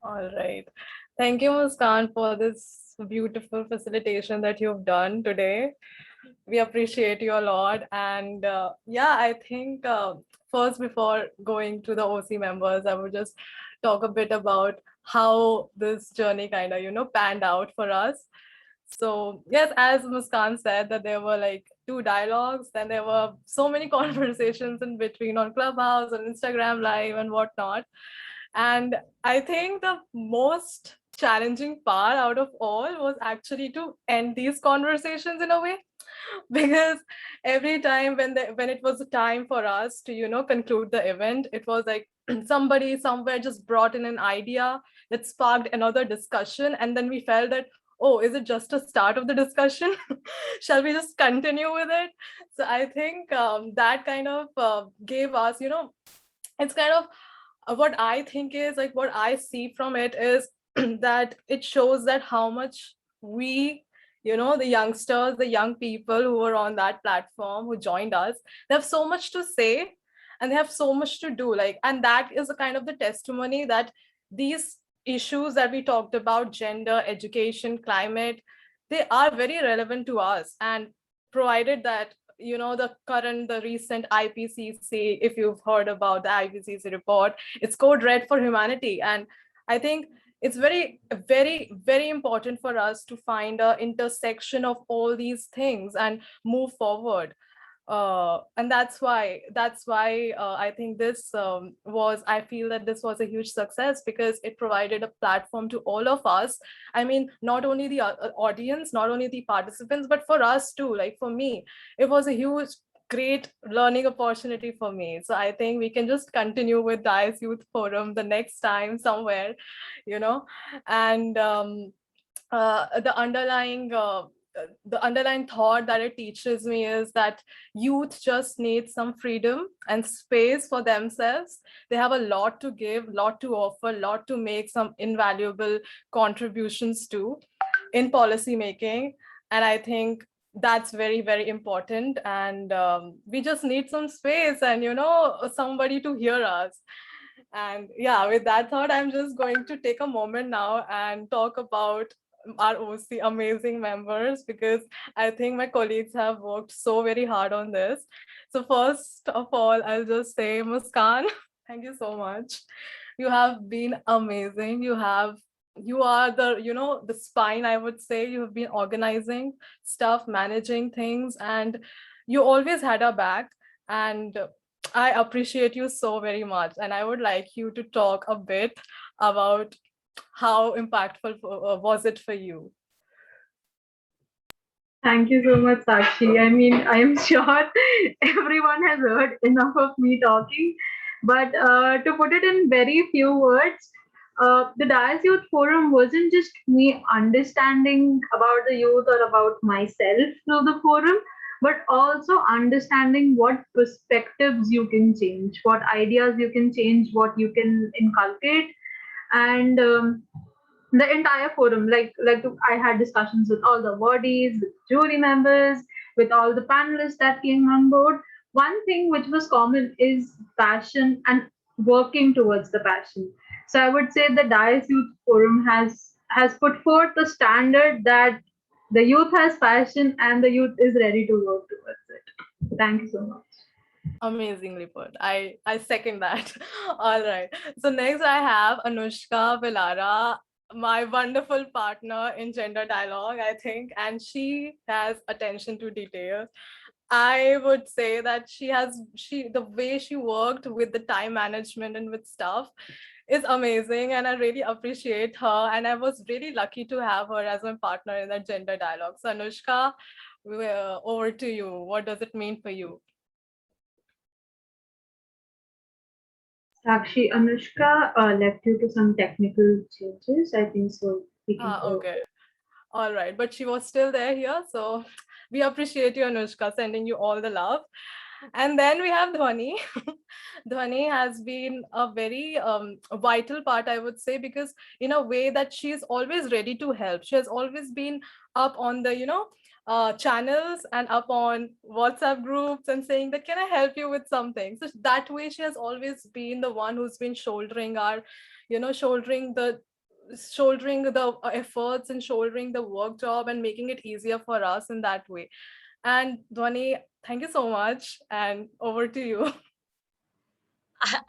All right. Thank you, Muskan, for this beautiful facilitation that you've done today. We appreciate you a lot. And yeah, I think first, before going to the OC members, I would just talk a bit about how this journey kind of, panned out for us. So yes, as Muskan said, that there were like 2 dialogues, then there were so many conversations in between on Clubhouse, on Instagram Live and whatnot. And I think the most challenging part out of all was actually to end these conversations in a way, because every time when it was time for us to conclude the event, it was like somebody somewhere just brought in an idea that sparked another discussion, and then we felt that, oh, is it just a start of the discussion? Shall we just continue with it? So I think that kind of gave us, it's kind of what I think is like, what I see from it is that it shows that how much we, the youngsters, the young people who were on that platform, who joined us, they have so much to say and they have so much to do. Like, and that is a kind of the testimony that these issues that we talked about, gender, education, climate, they are very relevant to us. And provided that, the recent IPCC, if you've heard about the IPCC report, it's Code Red for Humanity. And I think it's very, very, very important for us to find an intersection of all these things and move forward. And that's why I think this I feel that this was a huge success, because it provided a platform to all of us. I mean, not only the audience, not only the participants, but for us too. Like for me, it was a huge great learning opportunity for me. So I think we can just continue with DIAS Youth Forum the next time somewhere, and the underlying thought that it teaches me is that youth just need some freedom and space for themselves. They have a lot to give, lot to offer, lot to make some invaluable contributions to in policy making. And I think that's very, very important. And we just need some space and, somebody to hear us. And yeah, with that thought, I'm just going to take a moment now and talk about our OC amazing members, because I think my colleagues have worked so very hard on this. So first of all, I'll just say, Muskan, thank you so much. You have been amazing. You are the, the spine, I would say. You have been organizing stuff, managing things, and you always had our back. And I appreciate you so very much. And I would like you to talk a bit about how impactful was it for you? Thank you so much, Sakshi. I mean, I am sure everyone has heard enough of me talking, but to put it in very few words, the DIAS Youth Forum wasn't just me understanding about the youth or about myself through the forum, but also understanding what perspectives you can change, what ideas you can change, what you can inculcate. And the entire forum, like I had discussions with all the bodies, with jury members, with all the panelists that came on board. One thing which was common is passion and working towards the passion. So I would say the DIAS Youth Forum has put forth the standard that the youth has passion and the youth is ready to work towards it. Thank you so much. Amazingly put. I second that. All right. So next I have Anushka Villara, my wonderful partner in Gender Dialogue, I think, and she has attention to detail. I would say that the way she worked with the time management and with stuff is amazing, and I really appreciate her, and I was really lucky to have her as my partner in that Gender Dialogue. So Anushka, over to you. What does it mean for you? Sakshi, Anushka left due to some technical changes, I think so. Okay. All right. But she was still there here. So we appreciate you, Anushka, sending you all the love. And then we have Dhwani. Dhwani has been a very vital part, I would say, because in a way that she's always ready to help. She has always been up on the, channels and up on WhatsApp groups and saying that, can I help you with something? So that way she has always been the one who's been shouldering our, shouldering the efforts and shouldering the work job and making it easier for us in that way. And Dhwani, thank you so much, and over to you.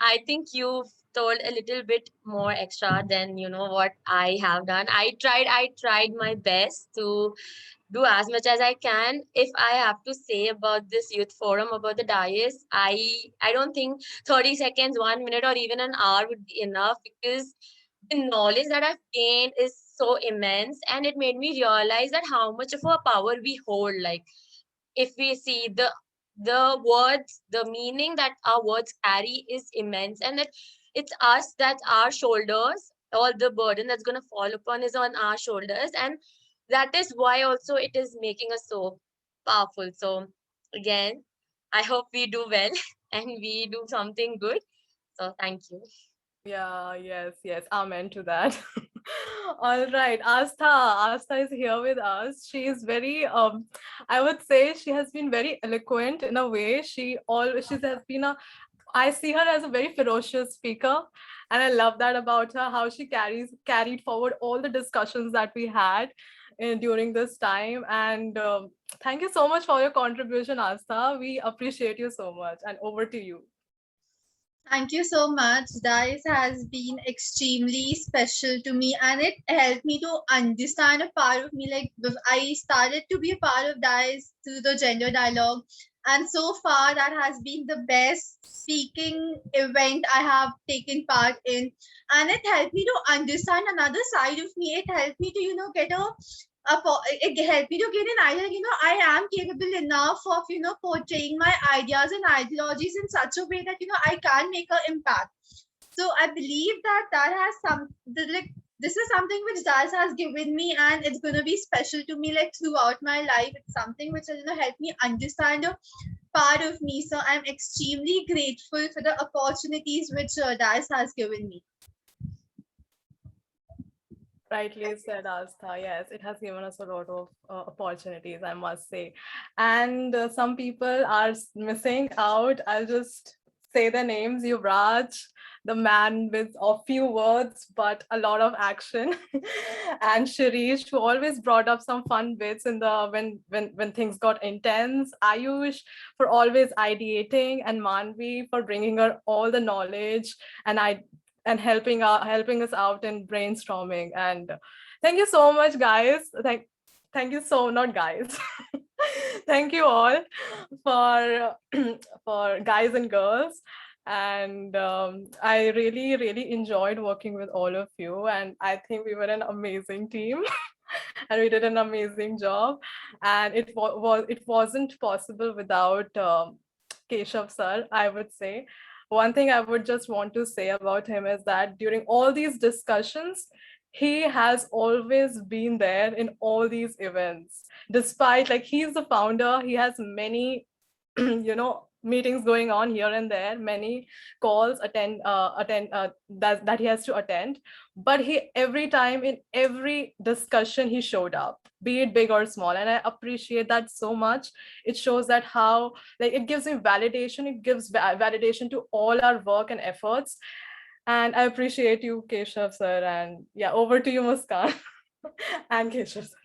I think you've told a little bit more extra than what I have done. I tried my best to do as much as I can. If I have to say about this youth forum, about the DIAS, I don't think 30 seconds, 1 minute, or even an hour would be enough, because the knowledge that I've gained is so immense, and it made me realize that how much of a power we hold. Like, if we see the words, the meaning that our words carry is immense, and that it's us, that's our shoulders, all the burden that's going to fall upon is on our shoulders, and that is why also it is making us so powerful. So again, I hope we do well and we do something good. So thank you. Yeah, yes, amen to that. All right, Astha is here with us. She is very I would say she has been very eloquent in a way. She has been I see her as a very ferocious speaker, and I love that about her, how she carried forward all the discussions that we had during this time. And thank you so much for your contribution, Astha. We appreciate you so much, and over to you. Thank you so much. DIAS has been extremely special to me, and it helped me to understand a part of me. Like, I started to be a part of DIAS through the Gender Dialogue, and so far that has been the best speaking event I have taken part in, and it helped me to understand another side of me. It helped me to get a it helped me to get an idea, I am capable enough of, portraying my ideas and ideologies in such a way that, I can make an impact. So I believe that has this is something which DICE has given me, and it's going to be special to me like throughout my life. It's something which will, help me understand a part of me. So I'm extremely grateful for the opportunities which DICE has given me. Rightly said, Astha. Yes, it has given us a lot of opportunities, I must say. And some people are missing out. I'll just say the names. Yuvraj, the man with a few words, but a lot of action. And Shirish, who always brought up some fun bits in the when things got intense. Ayush, for always ideating, and Manvi for bringing her all the knowledge and helping us out in brainstorming. And thank you so much, guys. Thank you so, not guys. Thank you all for for guys and girls. And I really enjoyed working with all of you, and I think we were an amazing team. And we did an amazing job, and it wasn't possible without Keshav sir, I would say. One thing I would just want to say about him is that during all these discussions, he has always been there in all these events. Despite, like, he's the founder, he has many meetings going on here and there, many calls that he has to attend, but he every time in every discussion he showed up, be it big or small, and I appreciate that so much. It shows that how, like, it gives me validation, it gives validation to all our work and efforts. And I appreciate you, Keshav sir. And yeah, over to you, Muskan. And Keshav sir.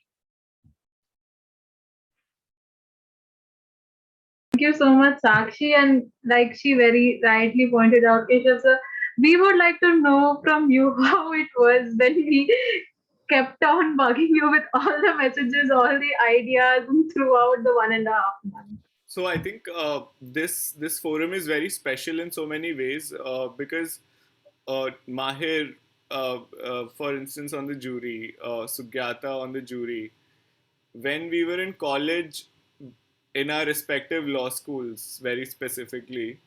Thank you so much, Sakshi. And like she very rightly pointed out, Keshav sir, we would like to know from you how it was when we kept on bugging you with all the messages, all the ideas throughout the 1.5 months. So I think this forum is very special in so many ways because Mahir, for instance, on the jury, Sugyata on the jury, when we were in college, in our respective law schools, very specifically,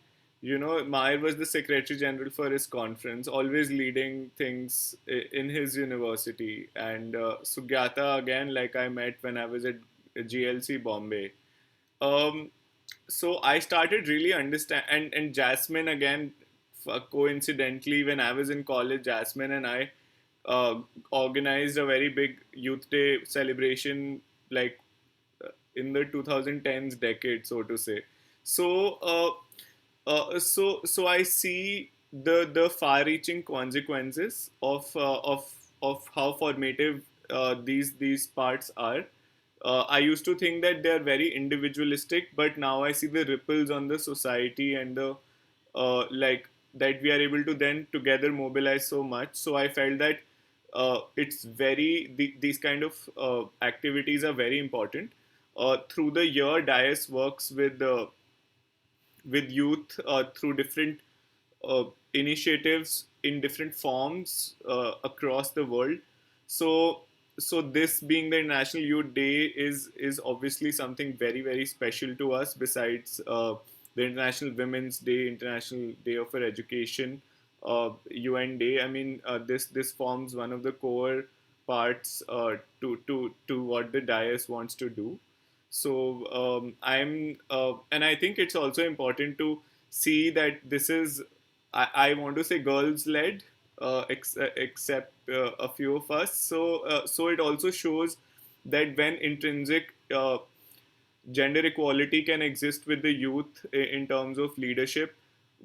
Mahir was the Secretary General for his conference, always leading things in his university. And Sugyata, again, like I met when I was at GLC Bombay. So I started really understand, and Jasmine, again, coincidentally, when I was in college, Jasmine and I organized a very big Youth Day celebration, like in the 2010s decade, so to say. So so I see the far-reaching consequences of how formative these parts are. I used to think that they are very individualistic, but now I see the ripples on the society and the like that we are able to then together mobilize so much. So I felt that it's these kind of activities are very important. Through the year, DIAS works with youth through different initiatives in different forms across the world. So this being the International Youth Day is obviously something very special to us. Besides the International Women's Day, International Day for Education, UN Day. I mean, this forms one of the core parts to what the DIAS wants to do. So and I think it's also important to see that this is, I want to say, girls-led, except a few of us. So it also shows that when intrinsic gender equality can exist with the youth in terms of leadership,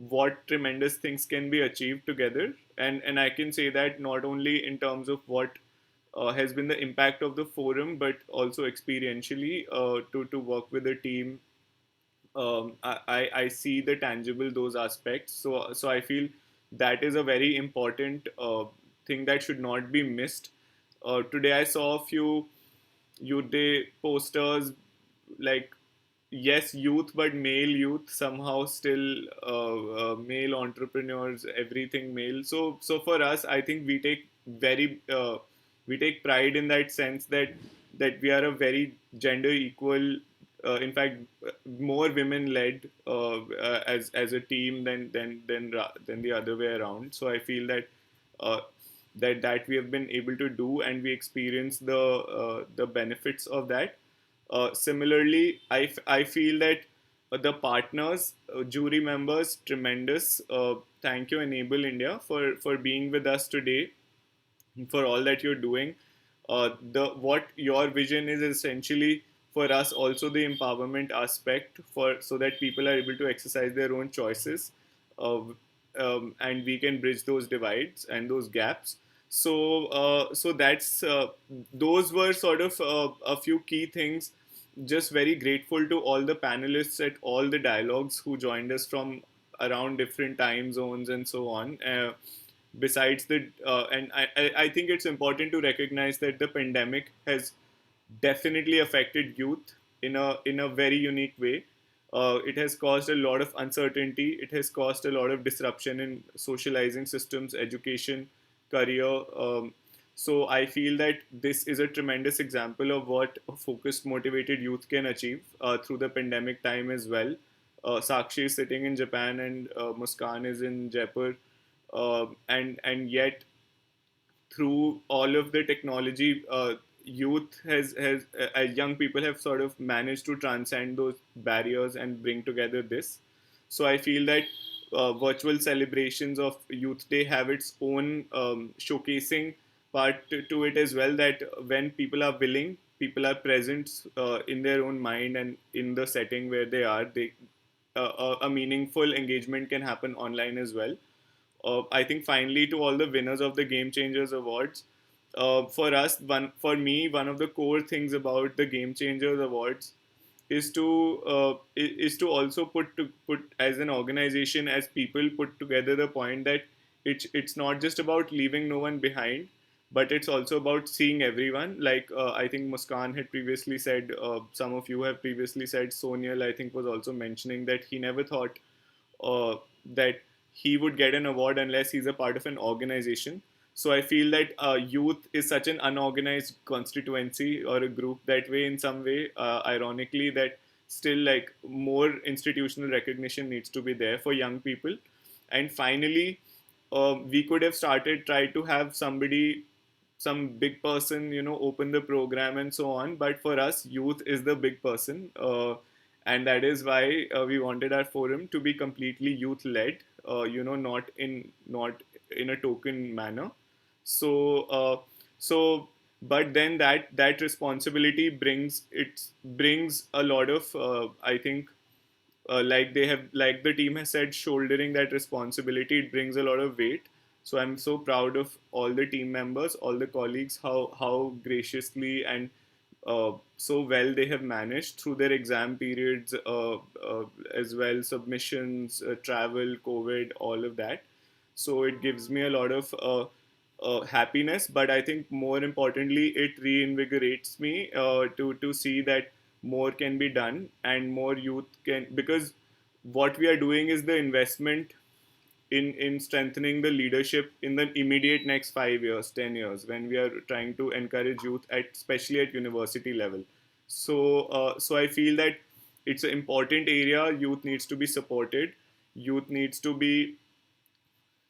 what tremendous things can be achieved together. And I can say that not only in terms of what has been the impact of the forum, but also experientially to work with a team. I see the tangible those aspects. So I feel that is a very important thing that should not be missed. Today I saw a few Youth Day posters, like, yes, youth, but male youth, somehow still male entrepreneurs, everything male. So for us, I think we take pride in that sense that we are a very gender equal, in fact, more women led as a team than the other way around. So I feel that that we have been able to do, and we experience the benefits of that. Similarly, I feel that the partners, jury members, tremendous. Thank you, Enable India, for being with us today, for all that you're doing. The what your vision is essentially for us also the empowerment aspect, for so that people are able to exercise their own choices, uh, and we can bridge those divides and those gaps. So that's those were sort of a few key things. Just very grateful to all the panelists at all the dialogues who joined us from around different time zones and so on. Besides the and I think it's important to recognize that the pandemic has definitely affected youth in a very unique way. It has caused a lot of uncertainty. It has caused a lot of disruption in socializing systems, education, career. So I feel that this is a tremendous example of what a focused, motivated youth can achieve through the pandemic time as well. Sakshi is sitting in Japan, and Muskan is in Jaipur, and yet through all of the technology, youth young people have sort of managed to transcend those barriers and bring together this. So I feel that virtual celebrations of Youth Day have its own showcasing part to it as well. That when people are willing, people are present in their own mind and in the setting where they are, a meaningful engagement can happen online as well. I think finally, to all the winners of the Game Changers Awards, for me, one of the core things about the Game Changers Awards is to also put as an organization, as people, put together the point that it's not just about leaving no one behind, but it's also about seeing everyone. Like I think Muskan had previously said, some of you have previously said, Sonial I think was also mentioning that he never thought that he would get an award unless he's a part of an organization. So I feel that youth is such an unorganized constituency or a group that way, in some way, ironically, that still like more institutional recognition needs to be there for young people. And finally, we could have tried to have somebody, some big person, open the program and so on. But for us, youth is the big person. And that is why we wanted our forum to be completely youth led, not in a token manner. So but then that responsibility brings a lot of I think, like the team has said, shouldering that responsibility, it brings a lot of weight. So I'm so proud of all the team members, all the colleagues, how graciously and so well they have managed through their exam periods, as well, submissions, travel, COVID, all of that. So it gives me a lot of happiness, but I think more importantly, it reinvigorates me to see that more can be done and more youth can, because what we are doing is the investment in strengthening the leadership in the immediate next 5 years, 10 years, when we are trying to encourage youth especially at university level. So I feel that it's an important area. Youth needs to be supported. Youth needs to be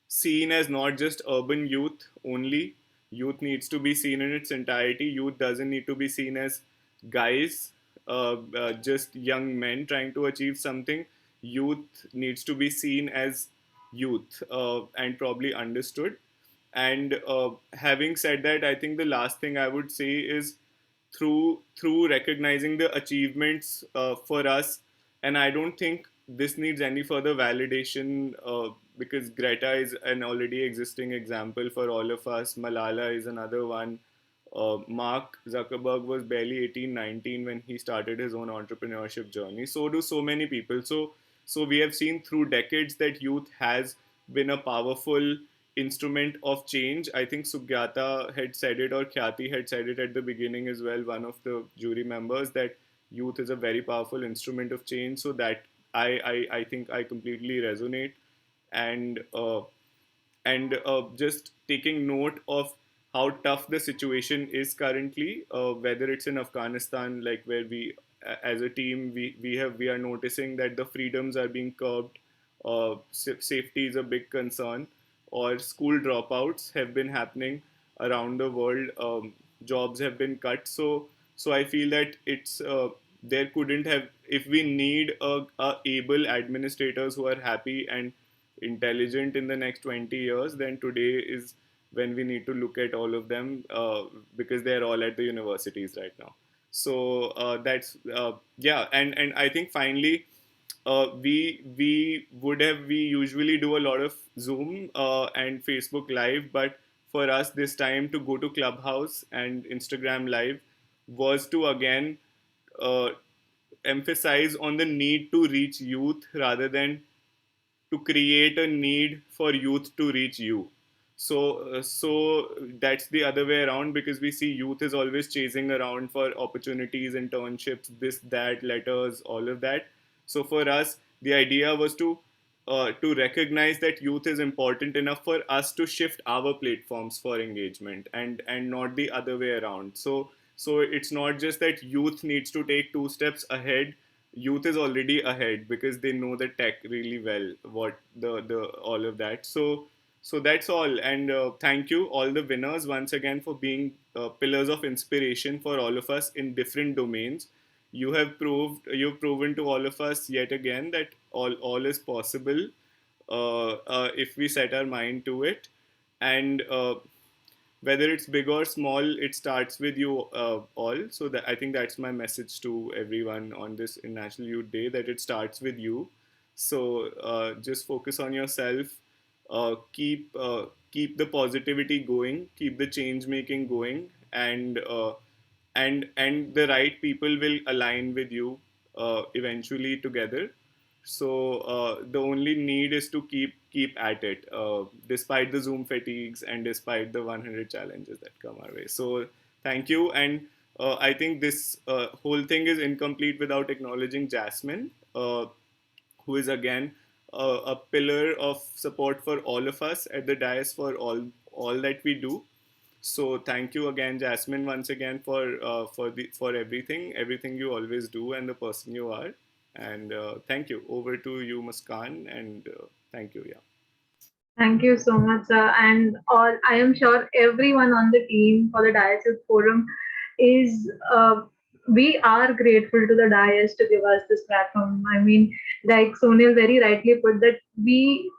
seen as not just urban youth only. Youth needs to be seen in its entirety. Youth doesn't need to be seen as guys, just young men trying to achieve something. Youth needs to be seen as youth, and probably understood. And having said that, I think the last thing I would say is, through recognizing the achievements for us, and I don't think this needs any further validation, because Greta is an already existing example for all of us. Malala is another one. Mark Zuckerberg was barely 18, 19 when he started his own entrepreneurship journey. So do so many people. So we have seen through decades that youth has been a powerful instrument of change. I think Sugyata had said it, or Khyati had said it at the beginning as well, one of the jury members, that youth is a very powerful instrument of change. So that I think I completely resonate. And just taking note of how tough the situation is currently, whether it's in Afghanistan, like where we, as a team, we are noticing that the freedoms are being curbed, safety is a big concern, or school dropouts have been happening around the world, jobs have been cut. So I feel that it's there couldn't have, if we need a able administrators who are happy and intelligent in the next 20 years, then today is when we need to look at all of them, because they're all at the universities right now. So that's yeah, and I think finally we usually do a lot of Zoom and Facebook Live, but for us this time to go to Clubhouse and Instagram Live was to again emphasize on the need to reach youth rather than to create a need for youth to reach you. So that's the other way around, because we see youth is always chasing around for opportunities, internships, this, that, letters, all of that. So for us, the idea was to recognize that youth is important enough for us to shift our platforms for engagement, and not the other way around. So it's not just that youth needs to take 2 steps ahead. Youth is already ahead because they know the tech really well, what the all of that. So that's all, and thank you all the winners once again for being pillars of inspiration for all of us in different domains. You've proven to all of us yet again that all is possible if we set our mind to it, and whether it's big or small, it starts with you all. So that, I think that's my message to everyone on this International Youth Day, that it starts with you. So just focus on yourself, keep the positivity going, keep the change making going, and the right people will align with you eventually together. So the only need is to keep at it, despite the Zoom fatigues and despite the 100 challenges that come our way. So thank you, and I think this whole thing is incomplete without acknowledging Jasmine, who is again a pillar of support for all of us at the dais for all that we do. So thank you again, Jasmine, once again for everything you always do and the person you are. And thank you. Over to you, Muskan, and thank you. Yeah. Thank you so much, sir. And all, I am sure everyone on the team for the Dias Youth Forum is, we are grateful to the Dias to give us this platform. I mean, like Sonil very rightly put, that we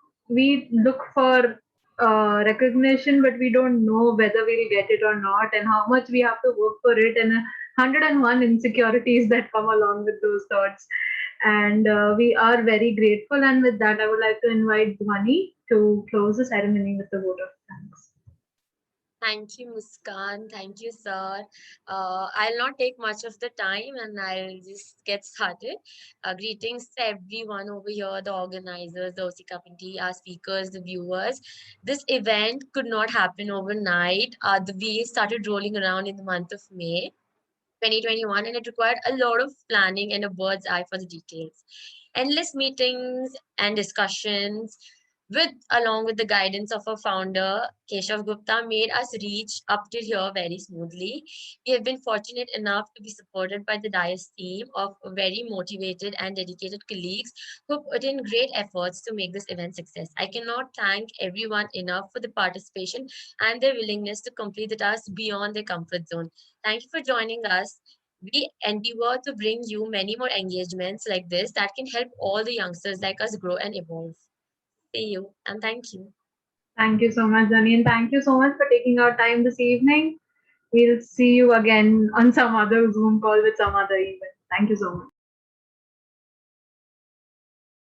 look for recognition, but we don't know whether we'll get it or not, and how much we have to work for it, and 101 insecurities that come along with those thoughts. And we are very grateful. And with that, I would like to invite Dhwani to close the ceremony with a vote of thanks. Thank you, Muskan. Thank you, sir. I'll not take much of the time and I'll just get started. Greetings to everyone over here, the organizers, the OC committee, our speakers, the viewers. This event could not happen overnight. The waves started rolling around in the month of May 2021, and it required a lot of planning and a bird's eye for the details. Endless meetings and discussions along with the guidance of our founder, Keshav Gupta, made us reach up till here very smoothly. We have been fortunate enough to be supported by the Dias team of very motivated and dedicated colleagues who put in great efforts to make this event success. I cannot thank everyone enough for the participation and their willingness to complete the task beyond their comfort zone. Thank you for joining us. We endeavor to bring you many more engagements like this that can help all the youngsters like us grow and evolve. See you and thank you. Thank you so much, Dhwani, and thank you so much for taking our time this evening. We'll see you again on some other Zoom call with some other event. Thank you so much.